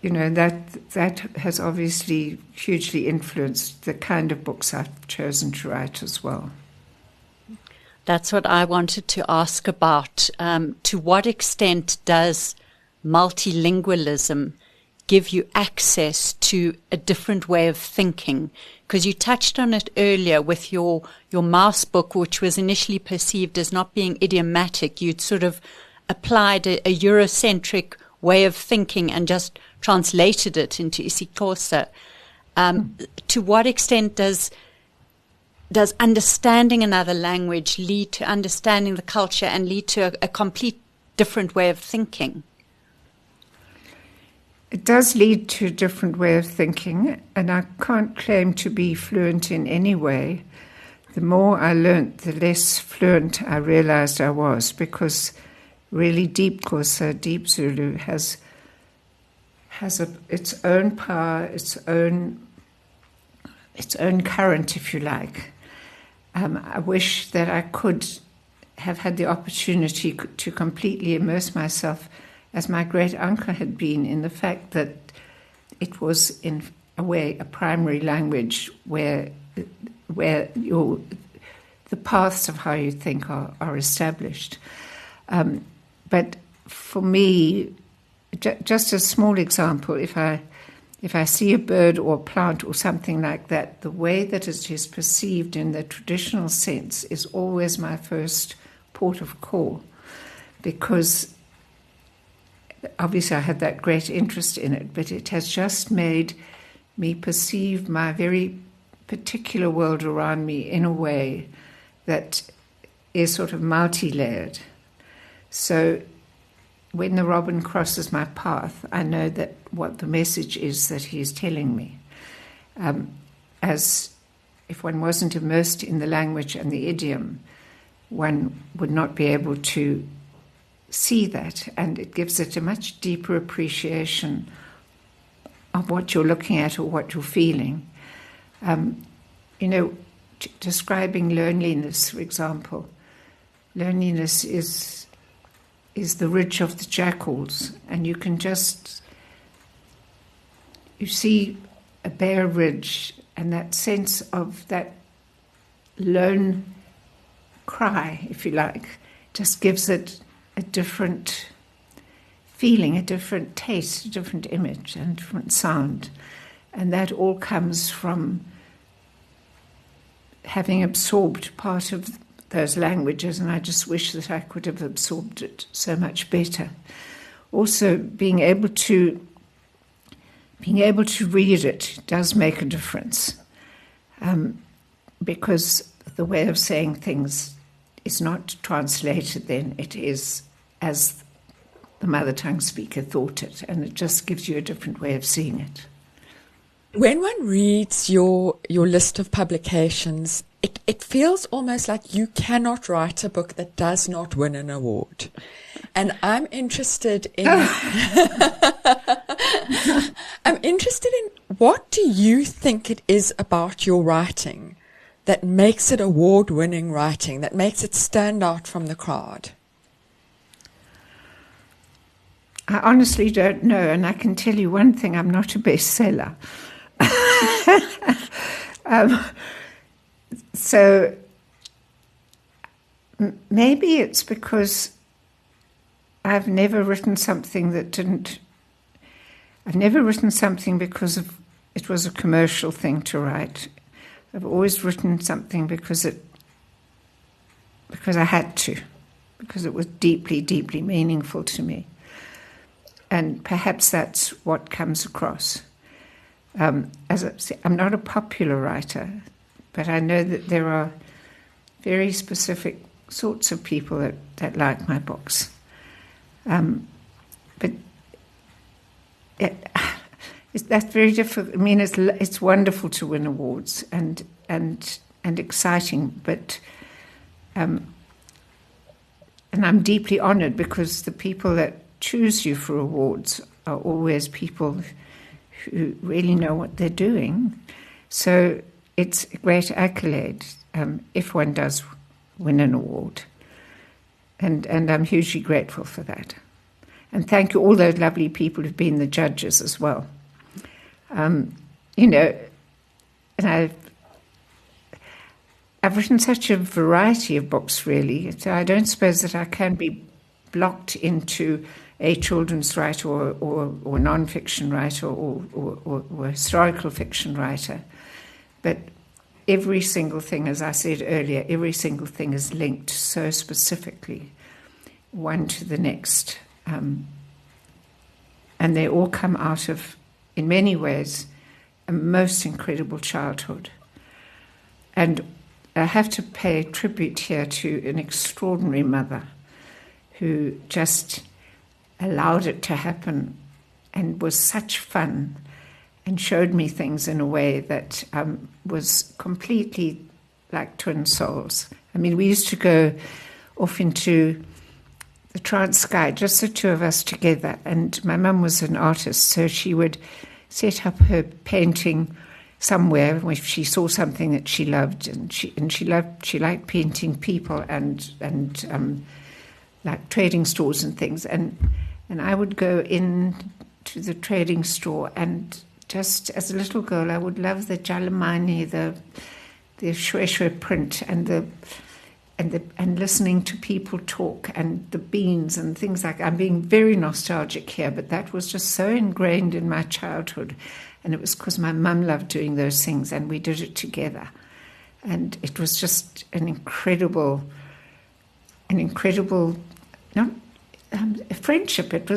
you know, that has obviously hugely influenced the kind of books I've chosen to write as well. That's what I wanted to ask about. To what extent does multilingualism give you access to a different way of thinking? Because you touched on it earlier with your mouse book, which was initially perceived as not being idiomatic. You'd sort of applied a Eurocentric way of thinking and just translated it into isiXhosa. To what extent does understanding another language lead to understanding the culture and lead to a complete different way of thinking? It does lead to a different way of thinking, and I can't claim to be fluent in any way. The more I learnt, the less fluent I realized I was, because really deep Xhosa, deep Zulu has its own power, its own current, if you like. I wish that I could have had the opportunity to completely immerse myself, as my great uncle had been, in the fact that it was, in a way, a primary language where the paths of how you think are established. But for me, just a small example, if I see a bird or a plant or something like that, the way that it is perceived in the traditional sense is always my first port of call, because obviously I had that great interest in it, but it has just made me perceive my very particular world around me in a way that is sort of multi-layered. So when the robin crosses my path, I know that what the message is that he is telling me. As if one wasn't immersed in the language and the idiom, one would not be able to see that, and it gives it a much deeper appreciation of what you're looking at or what you're feeling. Describing loneliness, for example. Loneliness is is the ridge of the jackals, and you see a bare ridge, and that sense of that lone cry, if you like, just gives it a different feeling, a different taste, a different image, and a different sound. And that all comes from having absorbed part of those languages, and I just wish that I could have absorbed it so much better. Also, being able to read it does make a difference, because the way of saying things is not translated then, it is as the mother tongue speaker thought it, and it just gives you a different way of seeing it. When one reads your list of publications, it feels almost like you cannot write a book that does not win an award. And I'm interested in what do you think it is about your writing that makes it award-winning writing, that makes it stand out from the crowd? I honestly don't know, and I can tell you one thing, I'm not a bestseller. So maybe it's because I've never written something because it was a commercial thing to write. I've always written something because I had to, because it was deeply, deeply meaningful to me. And perhaps that's what comes across. As I say, I'm not a popular writer, but I know that there are very specific sorts of people that like my books. But that's very difficult. I mean, it's wonderful to win awards and exciting, but and I'm deeply honoured because the people that choose you for awards are always people who really know what they're doing. So it's a great accolade if one does win an award. And I'm hugely grateful for that. And thank you all those lovely people who've been the judges as well. And I've written such a variety of books, really. So I don't suppose that I can be blocked into a children's writer or non-fiction writer or historical fiction writer. But every single thing, as I said earlier, every single thing is linked so specifically, one to the next. And they all come out of, in many ways, a most incredible childhood. And I have to pay tribute here to an extraordinary mother who just allowed it to happen and was such fun and showed me things in a way that was completely like twin souls. I mean, we used to go off into the Transkei, just the two of us together, and my mum was an artist, so she would set up her painting somewhere if she saw something that she loved, and she liked painting people and like trading stores and things, and I would go in to the trading store, and just as a little girl I would love the Jalamani, the shwe print, and listening to people talk, and the beans and things like that. I'm being very nostalgic here, but that was just so ingrained in my childhood, and it was because my mum loved doing those things and we did it together, and it was just an incredible not a friendship. It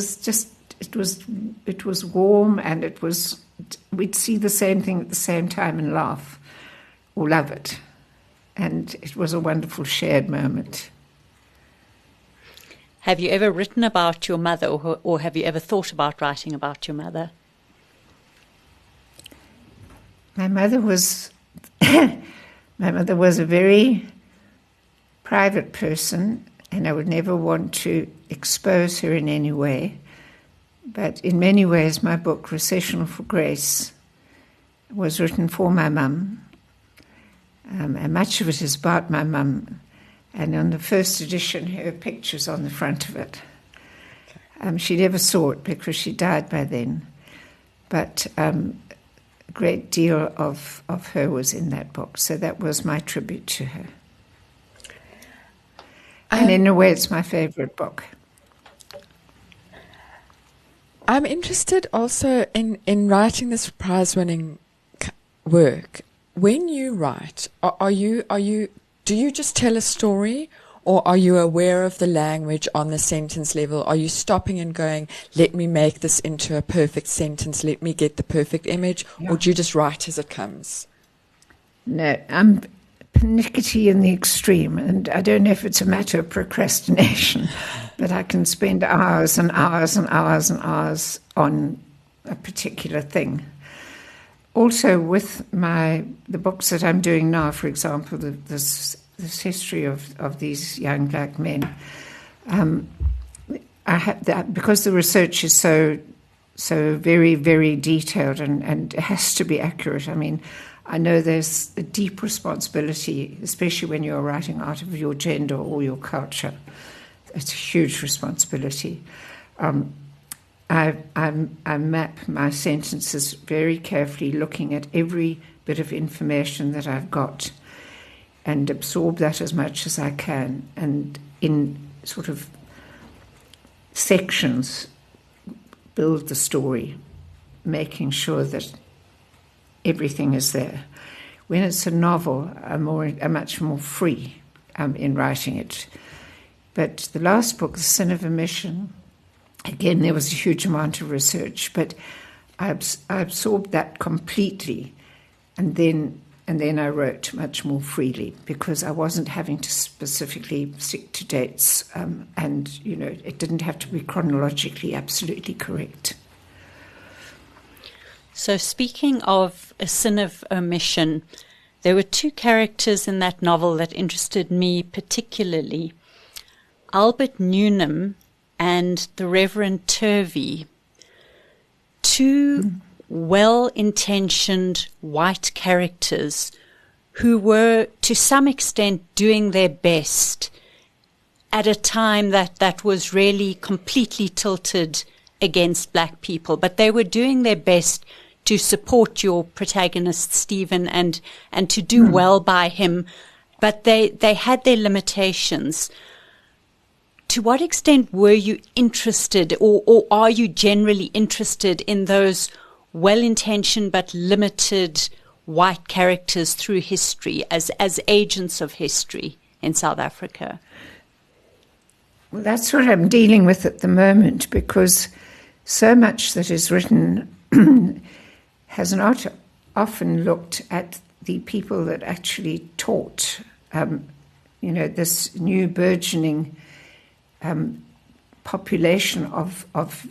was warm, and we'd see the same thing at the same time and laugh or love it. And it was a wonderful shared moment. Have you ever written about your mother, or have you ever thought about writing about your mother? My mother was a very private person, and I would never want to expose her in any way. But in many ways, my book, Recessional for Grace, was written for my mum. And much of it is about my mum. And on the first edition, her picture's on the front of it. She never saw it because she died by then. But a great deal of her was in that book. So that was my tribute to her. And in a way, it's my favorite book. I'm interested also in writing this prize-winning work. When you write, do you just tell a story, or are you aware of the language on the sentence level? Are you stopping and going, let me make this into a perfect sentence, let me get the perfect image, or do you just write as it comes? No, I'm pernickety in the extreme, and I don't know if it's a matter of procrastination, but I can spend hours and hours and hours and hours on a particular thing. Also, with the books that I'm doing now, for example, this history of these young black men, I have that because the research is so very, very detailed and it has to be accurate. I mean, I know there's a deep responsibility, especially when you're writing out of your gender or your culture. It's a huge responsibility. I map my sentences very carefully, looking at every bit of information that I've got and absorb that as much as I can, and in sort of sections build the story, making sure that everything is there. When it's a novel, I'm much more free in writing it. But the last book, The Sin of Omission, again, there was a huge amount of research, but I absorbed that completely, and then I wrote much more freely because I wasn't having to specifically stick to dates, and it didn't have to be chronologically absolutely correct. So speaking of A Sin of Omission, there were two characters in that novel that interested me particularly. Albert Newnham and the Reverend Turvey, two well-intentioned white characters who were to some extent doing their best at a time that was really completely tilted against black people, but they were doing their best to support your protagonist Stephen and to do well by him, but they had their limitations. To what extent were you interested, or are you generally interested in those well-intentioned but limited white characters through history as agents of history in South Africa? Well, that's what I'm dealing with at the moment, because so much that is written has not often looked at the people that actually taught, this new burgeoning population of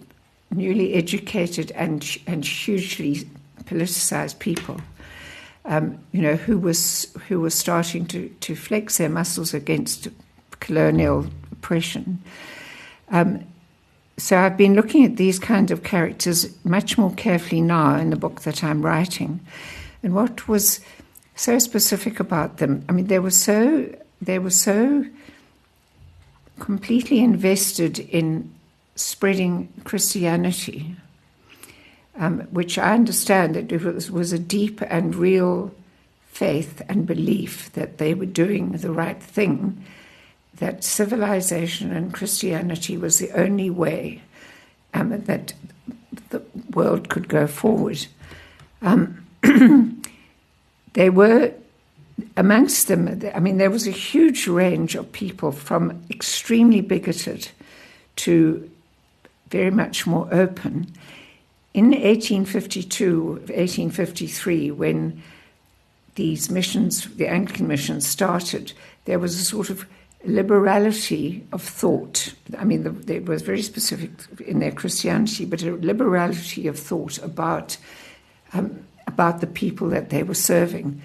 newly educated and hugely politicized people, who were starting to flex their muscles against colonial oppression. So I've been looking at these kinds of characters much more carefully now in the book that I'm writing. And what was so specific about them, I mean, they were so completely invested in spreading Christianity, which I understand that it was a deep and real faith and belief that they were doing the right thing, that civilization and Christianity was the only way that the world could go forward. They were, amongst them, I mean, there was a huge range of people from extremely bigoted to very much more open. In 1852, 1853, when these missions, the Anglican missions, started, there was a sort of liberality of thought. I mean, they were very specific in their Christianity, but a liberality of thought about the people that they were serving.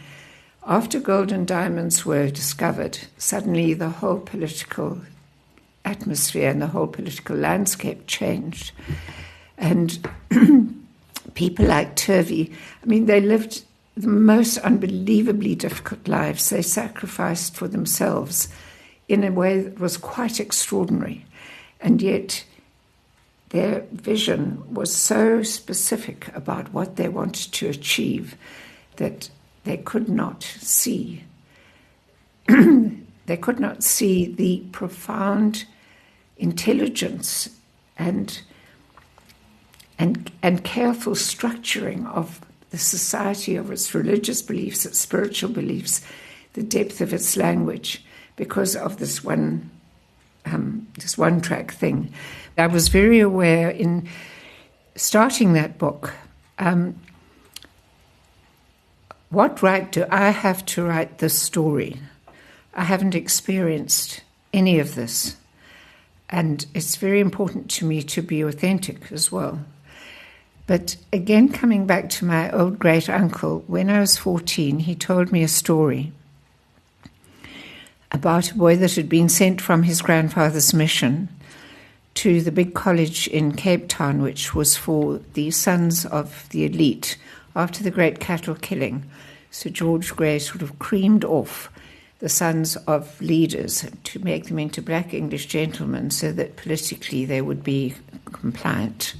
After gold and diamonds were discovered, suddenly the whole political atmosphere and the whole political landscape changed. And people like Turvey, I mean, they lived the most unbelievably difficult lives. They sacrificed for themselves in a way that was quite extraordinary. And yet their vision was so specific about what they wanted to achieve that they could not see. They could not see the profound intelligence and careful structuring of the society, of its religious beliefs, its spiritual beliefs, the depth of its language, because of this one track thing. I was very aware in starting that book, what right do I have to write this story? I haven't experienced any of this. And it's very important to me to be authentic as well. But again, coming back to my old great-uncle, when I was 14, he told me a story about a boy that had been sent from his grandfather's mission to the big college in Cape Town, which was for the sons of the elite. After the great cattle killing, Sir George Grey sort of creamed off the sons of leaders to make them into black English gentlemen so that politically they would be compliant.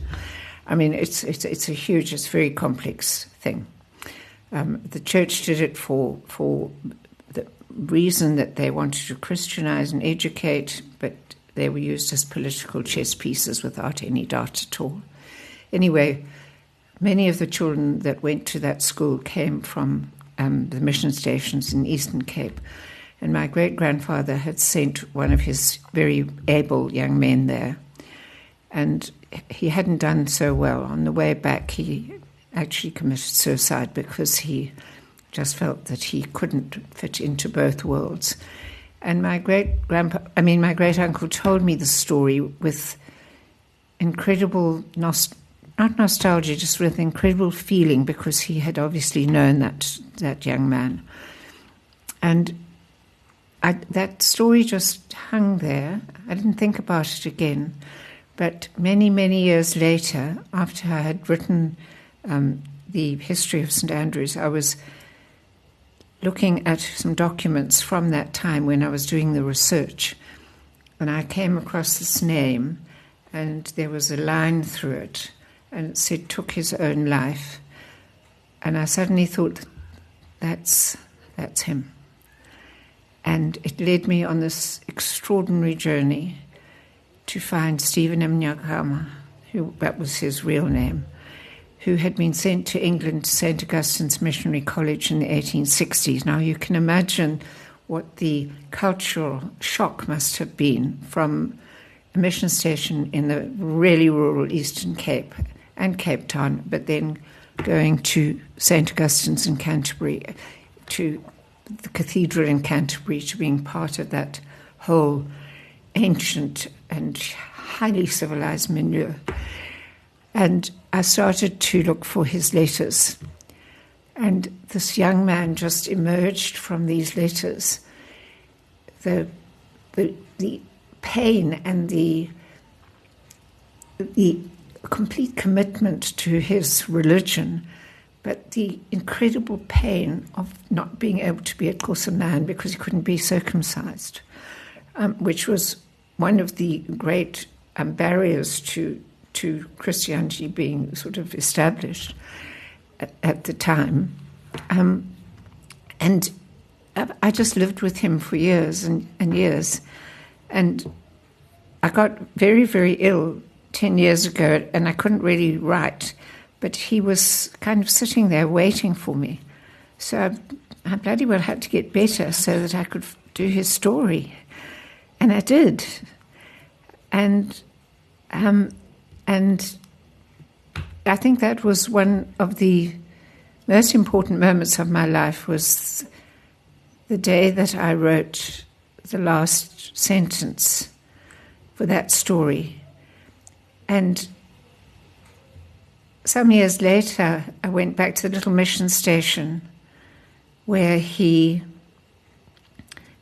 I mean, it's a huge, it's a very complex thing. The church did it for the reason that they wanted to Christianize and educate, but they were used as political chess pieces without any doubt at all. Anyway, many of the children that went to that school came from the mission stations in Eastern Cape. And my great-grandfather had sent one of his very able young men there. And he hadn't done so well. On the way back, he actually committed suicide because he just felt that he couldn't fit into both worlds. And my great-uncle told me the story with incredible, not nostalgia, just with incredible feeling, because he had obviously known that young man. And that story just hung there. I didn't think about it again. But many, many years later, after I had written the history of St. Andrews, I was looking at some documents from that time when I was doing the research. And I came across this name, and there was a line through it, and it said, took his own life. And I suddenly thought, that's him. And it led me on this extraordinary journey to find Stephen Mnyakama, that was his real name, who had been sent to England to St. Augustine's Missionary College in the 1860s. Now you can imagine what the cultural shock must have been from a mission station in the really rural Eastern Cape and Cape Town, but then going to St. Augustine's in Canterbury, to the cathedral in Canterbury, to being part of that whole ancient and highly civilized milieu. And I started to look for his letters. And this young man just emerged from these letters. The pain and the complete commitment to his religion, but the incredible pain of not being able to be, of course, a man because he couldn't be circumcised, which was one of the great barriers to Christianity being sort of established at the time. And I just lived with him for years and years. And I got very, very ill 10 years ago, and I couldn't really write. But he was kind of sitting there waiting for me. So I bloody well had to get better so that I could do his story. And I did. And I think that was one of the most important moments of my life, was the day that I wrote the last sentence for that story. And some years later, I went back to the little mission station where he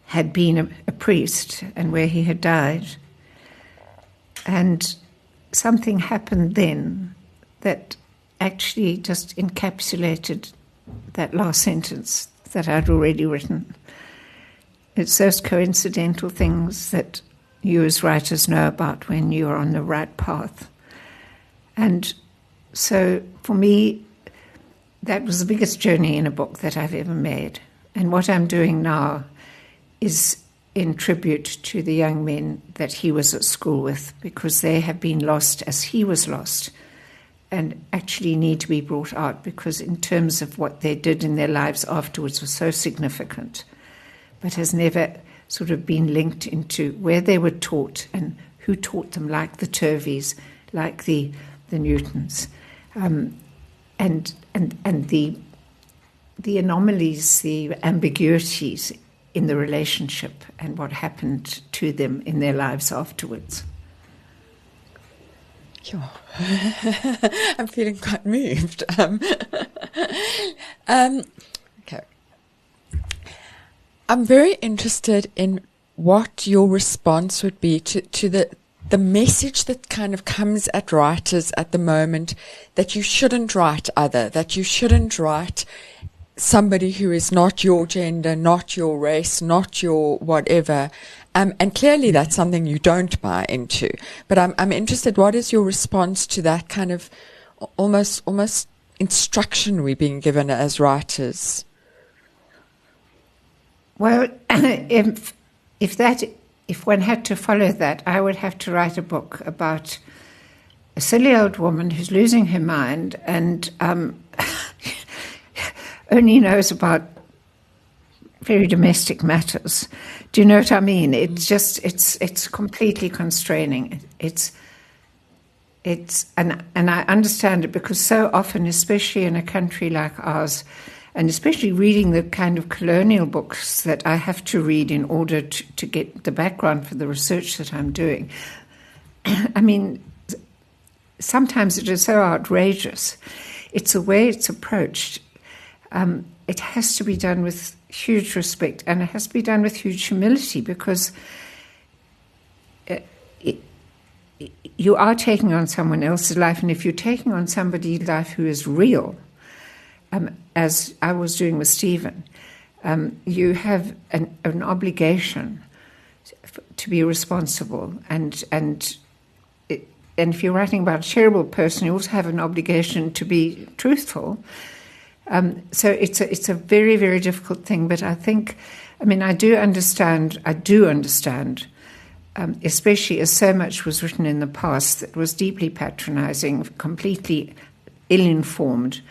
had been a priest and where he had died. And something happened then that actually just encapsulated that last sentence that I'd already written. It's those coincidental things that you as writers know about when you're on the right path. And so for me, that was the biggest journey in a book that I've ever made. And what I'm doing now is in tribute to the young men that he was at school with, because they have been lost as he was lost, and actually need to be brought out, because in terms of what they did in their lives afterwards was so significant, but has never sort of been linked into where they were taught and who taught them, like the Turveys, like the Newtons, and the anomalies, the ambiguities in the relationship and what happened to them in their lives afterwards. Sure. I'm feeling quite moved. Okay. I'm very interested in what your response would be to the message that kind of comes at writers at the moment, that you shouldn't write other, that you shouldn't write somebody who is not your gender, not your race, not your whatever. And clearly that's something you don't buy into. But I'm interested, what is your response to that kind of almost instruction we're being given as writers? Well, if one had to follow that, I would have to write a book about a silly old woman who's losing her mind and only knows about very domestic matters. Do you know what I mean? It's just, it's completely constraining. And I understand it, because so often, especially in a country like ours, and especially reading the kind of colonial books that I have to read in order to get the background for the research that I'm doing, I mean, sometimes it is so outrageous. It's the way it's approached. It has to be done with huge respect, and it has to be done with huge humility, because you are taking on someone else's life, and if you're taking on somebody's life who is real, as I was doing with Stephen, you have an obligation to be responsible, and if you're writing about a terrible person, you also have an obligation to be truthful. So it's a very, very difficult thing, but I do understand, especially as so much was written in the past that was deeply patronizing, completely ill-informed,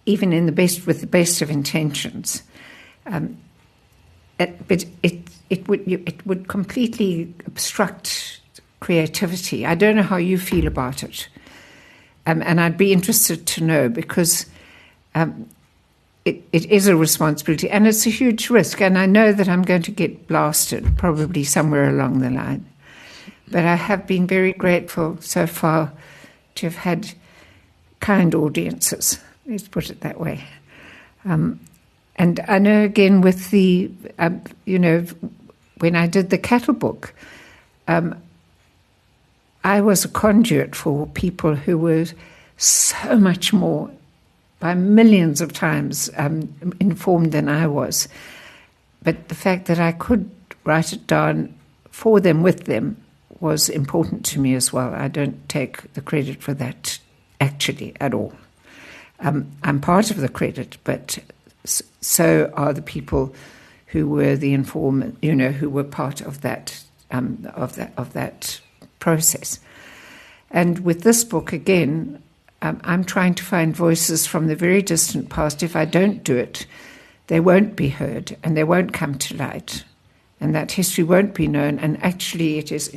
even with the best of intentions. But it would completely obstruct creativity. I don't know how you feel about it, and I'd be interested to know, because it is a responsibility, and it's a huge risk, and I know that I'm going to get blasted probably somewhere along the line. But I have been very grateful so far to have had kind audiences, let's put it that way. And I know, again, with the, when I did the cattle book, I was a conduit for people who were so much more, by millions of times, informed than I was. But the fact that I could write it down for them, with them, was important to me as well. I don't take the credit for that, actually, at all. I'm part of the credit, but so are the people who were the informant, who were part of that process. And with this book, again, I'm trying to find voices from the very distant past. If I don't do it, they won't be heard and they won't come to light, and that history won't be known. And actually, it is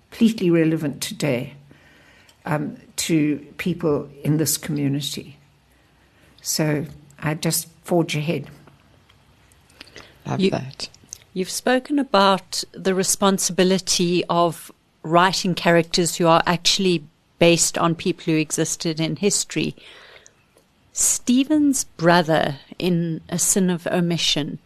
completely relevant today to people in this community. So I just forge ahead. Love that. You've spoken about the responsibility of writing characters who are actually based on people who existed in history. Stephen's brother in A Sin of Omission,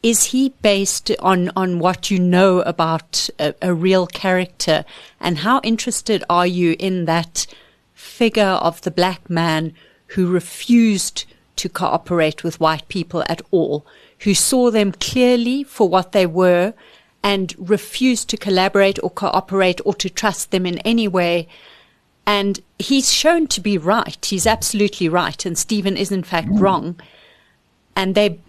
is he based on what you know about a real character? And how interested are you in that figure of the black man who refused to cooperate with white people at all, who saw them clearly for what they were and refuse to collaborate or cooperate or to trust them in any way. And he's shown to be right. He's absolutely right. And Stephen is, in fact, wrong. And they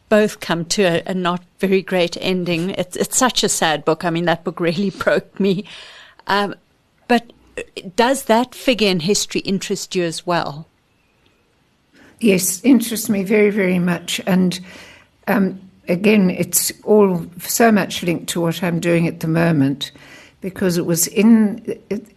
both come to a not very great ending. It's such a sad book. I mean, that book really broke me. But does that figure in history interest you as well? Yes, interests me very, very much. And again, it's all so much linked to what I'm doing at the moment, because it was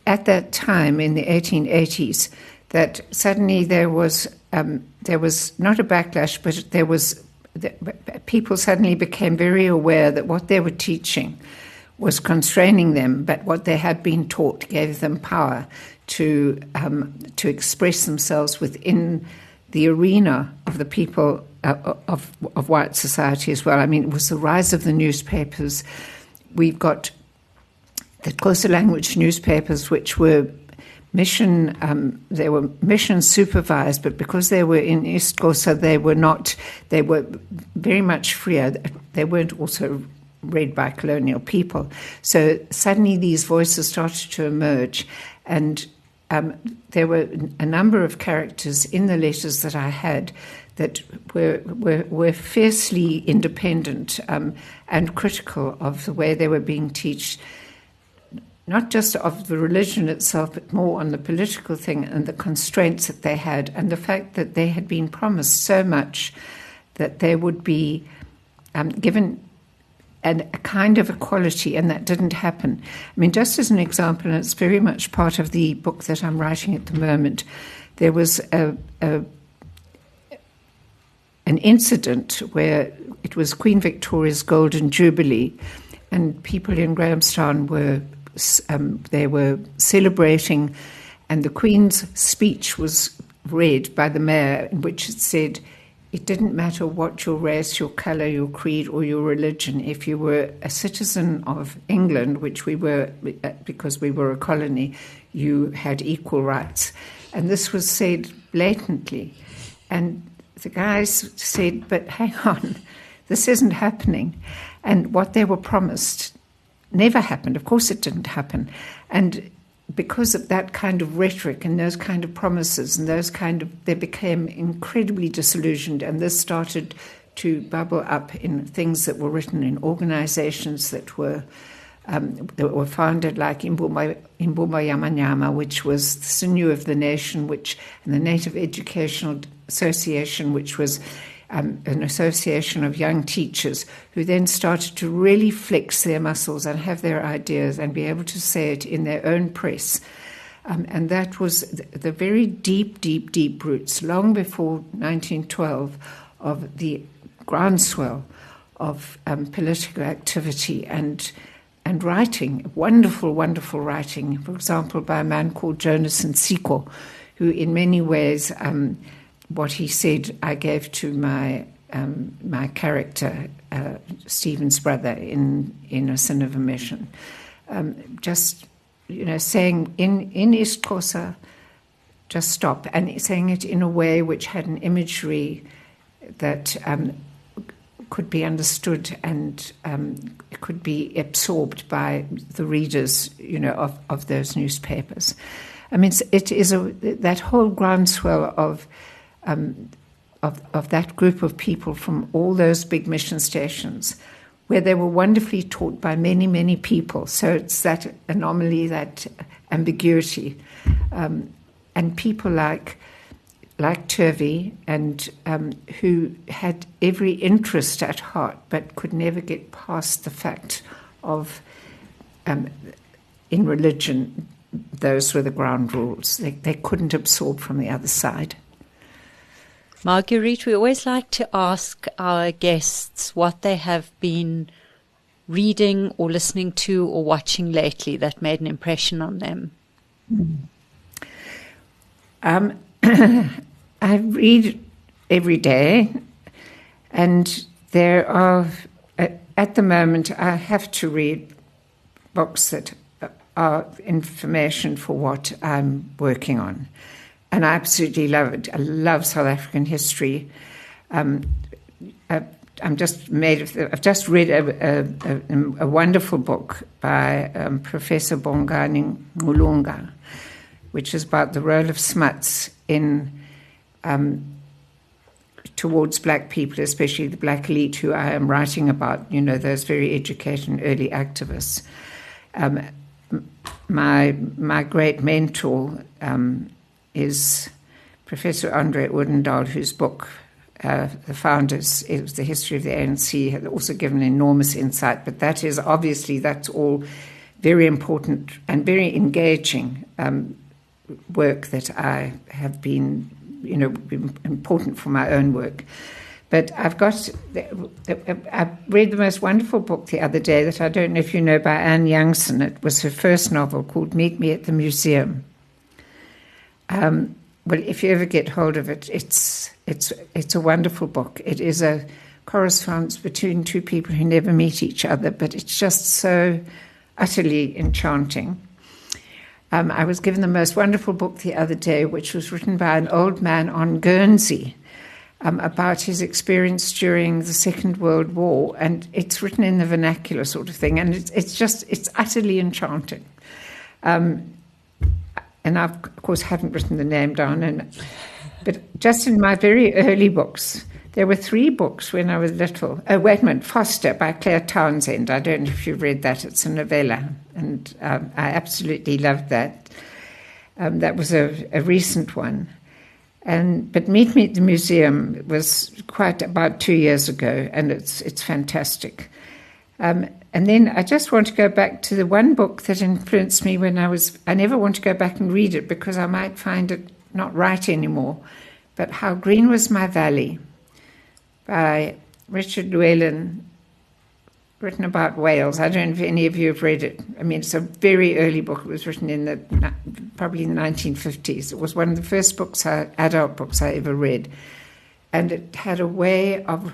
at that time in the 1880s that suddenly there was not a backlash, but people suddenly became very aware that what they were teaching was constraining them, but what they had been taught gave them power to express themselves within the arena of the people of white society as well. I mean, it was the rise of the newspapers. We've got the Xhosa language newspapers, which were they were mission supervised, but because they were in East Xhosa, they were very much freer. They weren't also read by colonial people. So suddenly these voices started to emerge, and there were a number of characters in the letters that I had that were fiercely independent and critical of the way they were being taught, not just of the religion itself, but more on the political thing and the constraints that they had, and the fact that they had been promised so much that they would be given a kind of equality, and that didn't happen. I mean, just as an example, and it's very much part of the book that I'm writing at the moment, there was an incident where it was Queen Victoria's Golden Jubilee, and people in Grahamstown were celebrating, and the Queen's speech was read by the mayor, in which it said, it didn't matter what your race, your colour, your creed, or your religion. If you were a citizen of England, which we were because we were a colony, you had equal rights. And this was said blatantly. And the guys said, but hang on, this isn't happening. And what they were promised never happened. Of course it didn't happen. And because of that kind of rhetoric and those kind of promises and they became incredibly disillusioned, and this started to bubble up in things that were written in organizations that were founded, like Imbumba Yamanyama, which was the sinew of the nation, and the Native Educational Association, which was an association of young teachers who then started to really flex their muscles and have their ideas and be able to say it in their own press. And that was the very deep, deep, deep roots, long before 1912, of the groundswell of political activity and writing, wonderful, wonderful writing, for example, by a man called Jonas Nsiko, who in many ways what he said I gave to my character, Stephen's brother, in A Sin of Omission. Just, saying in East Xhosa, just stop, and saying it in a way which had an imagery that could be understood and could be absorbed by the readers, of those newspapers. I mean, it is that whole groundswell of that group of people from all those big mission stations, where they were wonderfully taught by many, many people. So it's that anomaly, that ambiguity, and people like Turvey, and who had every interest at heart, but could never get past the fact of, in religion, those were the ground rules. They couldn't absorb from the other side. Marguerite, we always like to ask our guests what they have been reading or listening to or watching lately that made an impression on them. I read every day, and there are, at the moment, I have to read books that are information for what I'm working on. And I absolutely love it. I love South African history. I've just read a wonderful book by Professor Bongani Mulunga, which is about the role of smuts in towards black people, especially the black elite who I am writing about, those very educated and early activists. My great mentor is Professor Andre Odendahl, whose book, The Founders, it was the history of the ANC, had also given enormous insight, but that's all very important and very engaging work that I have been, important for my own work. But I read the most wonderful book the other day that I don't know if you know, by Anne Youngson. It was her first novel called Meet Me at the Museum. Well, if you ever get hold of it, it's a wonderful book. It is a correspondence between two people who never meet each other, but it's just so utterly enchanting. I was given the most wonderful book the other day, which was written by an old man on Guernsey, about his experience during the Second World War, and it's written in the vernacular sort of thing, and it's utterly enchanting. And I, of course, haven't written the name down, but just in my very early books, there were 3 books when I was little. Oh, wait a minute, Foster by Claire Townsend. I don't know if you've read that. It's a novella, and I absolutely loved that. That was a recent one. But Meet Me at the Museum was quite about 2 years ago, and it's fantastic. And then I just want to go back to the one book that influenced me when I never want to go back and read it because I might find it not right anymore, but How Green Was My Valley by Richard Llewellyn, written about Wales. I don't know if any of you have read it. I mean, it's a very early book. It was written probably in the 1950s. It was one of the first adult books I ever read. And it had a way of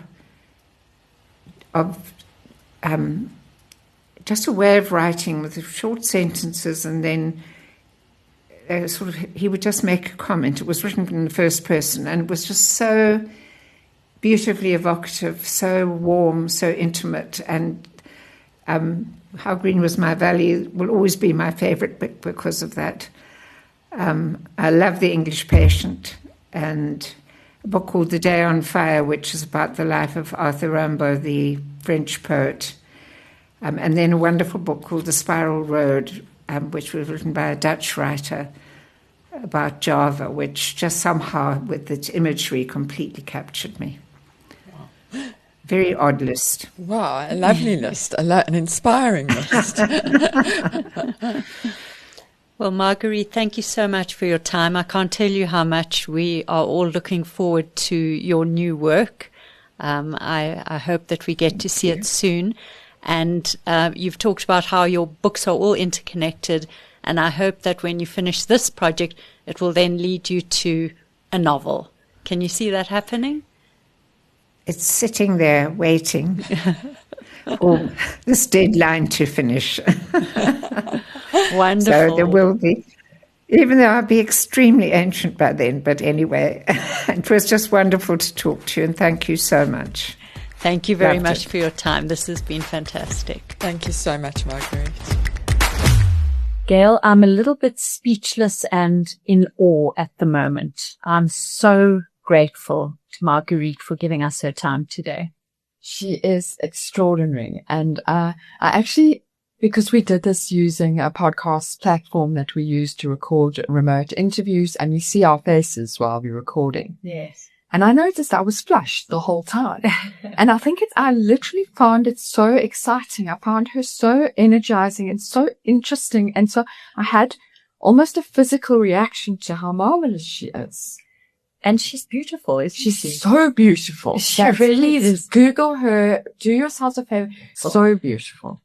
just a way of writing with short sentences, and then he would just make a comment. It was written in the first person, and it was just so beautifully evocative, so warm, so intimate, and How Green Was My Valley will always be my favourite book because of that. I love The English Patient, and a book called The Day on Fire, which is about the life of Arthur Rimbaud, the French poet. And then a wonderful book called The Spiral Road, which was written by a Dutch writer about Java, which just somehow, with its imagery, completely captured me. Wow. Very odd list. Wow, a lovely list, an inspiring list. Well, Marguerite, thank you so much for your time. I can't tell you how much we are all looking forward to your new work. I hope that we get to see it soon. And you've talked about how your books are all interconnected. And I hope that when you finish this project, it will then lead you to a novel. Can you see that happening? It's sitting there waiting for this deadline to finish. Wonderful. So there will be, even though I'll be extremely ancient by then. But anyway, it was just wonderful to talk to you, and thank you so much. Thank you very much for your time. This has been fantastic. Thank you so much, Marguerite. Gail, I'm a little bit speechless and in awe at the moment. I'm so grateful to Marguerite for giving us her time today. She is extraordinary. And I actually, because we did this using a podcast platform that we use to record remote interviews, and we see our faces while we're recording. Yes. And I noticed I was flushed the whole time. And I think I literally found it so exciting. I found her so energizing and so interesting. And so I had almost a physical reaction to how marvelous she is. And she's beautiful, isn't she? She's so beautiful. She really is. Google her. Do yourselves a favor. So beautiful.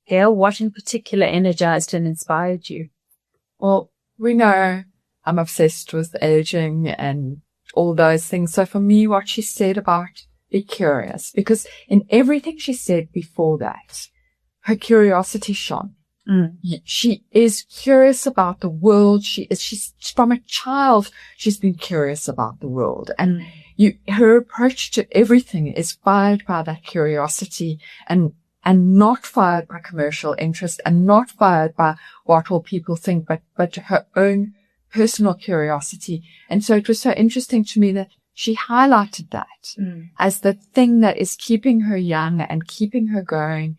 Gail, what in particular energized and inspired you? Well, we know I'm obsessed with aging and all those things. So for me, what she said about be curious, because in everything she said before that, her curiosity shone. Mm. She is curious about the world. She's from a child. She's been curious about the world. And her approach to everything is fired by that curiosity and not fired by commercial interest and not fired by what will people think, but her own personal curiosity. And so it was so interesting to me that she highlighted that as the thing that is keeping her young and keeping her going.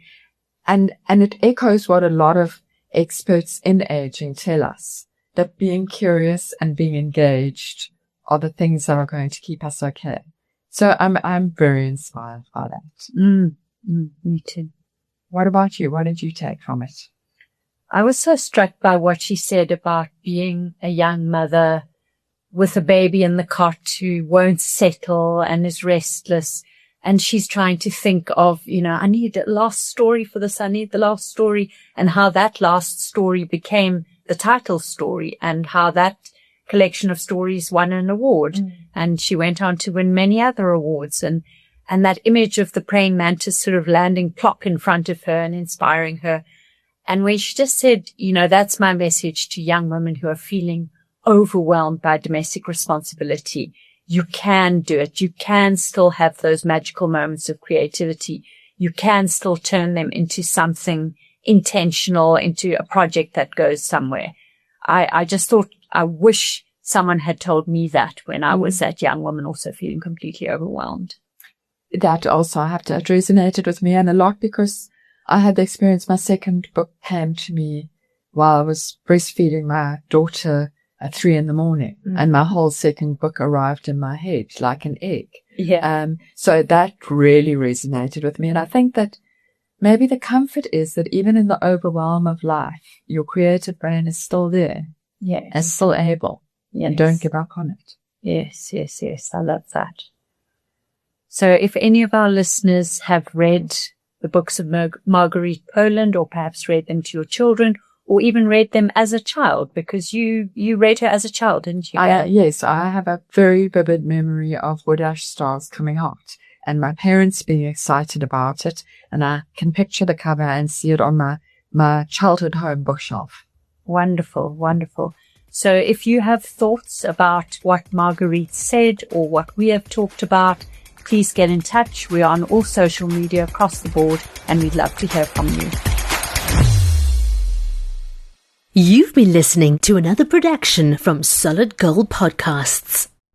And it echoes what a lot of experts in aging tell us, that being curious and being engaged are the things that are going to keep us okay. So I'm very inspired by that. Me too. What about you? What did you take from it? I was so struck by what she said about being a young mother with a baby in the cot who won't settle and is restless. And she's trying to think of, I need a last story for this. I need the last story, and how that last story became the title story and how that collection of stories won an award. And she went on to win many other awards. And that image of the praying mantis sort of landing plop in front of her and inspiring her. And when she just said, that's my message to young women who are feeling overwhelmed by domestic responsibility. You can do it. You can still have those magical moments of creativity. You can still turn them into something intentional, into a project that goes somewhere. I just thought, I wish someone had told me that when I was that young woman, also feeling completely overwhelmed. That also, I have to, it resonated with me, and a lot because I had the experience. My second book came to me while I was breastfeeding my daughter at 3 a.m, and my whole second book arrived in my head like an egg. Yeah. So that really resonated with me. And I think that maybe the comfort is that even in the overwhelm of life, your creative brain is still there. Yes. And still able. Yes. And don't give up on it. Yes. I love that. So if any of our listeners have read the books of Marguerite Poland, or perhaps read them to your children, or even read them as a child, because you read her as a child, didn't you? Yes, I have a very vivid memory of Wood Ash Stars coming out and my parents being excited about it, and I can picture the cover and see it on my childhood home bookshelf. Wonderful. So if you have thoughts about what Marguerite said or what we have talked about, please get in touch. We are on all social media across the board, and we'd love to hear from you. You've been listening to another production from Solid Gold Podcasts.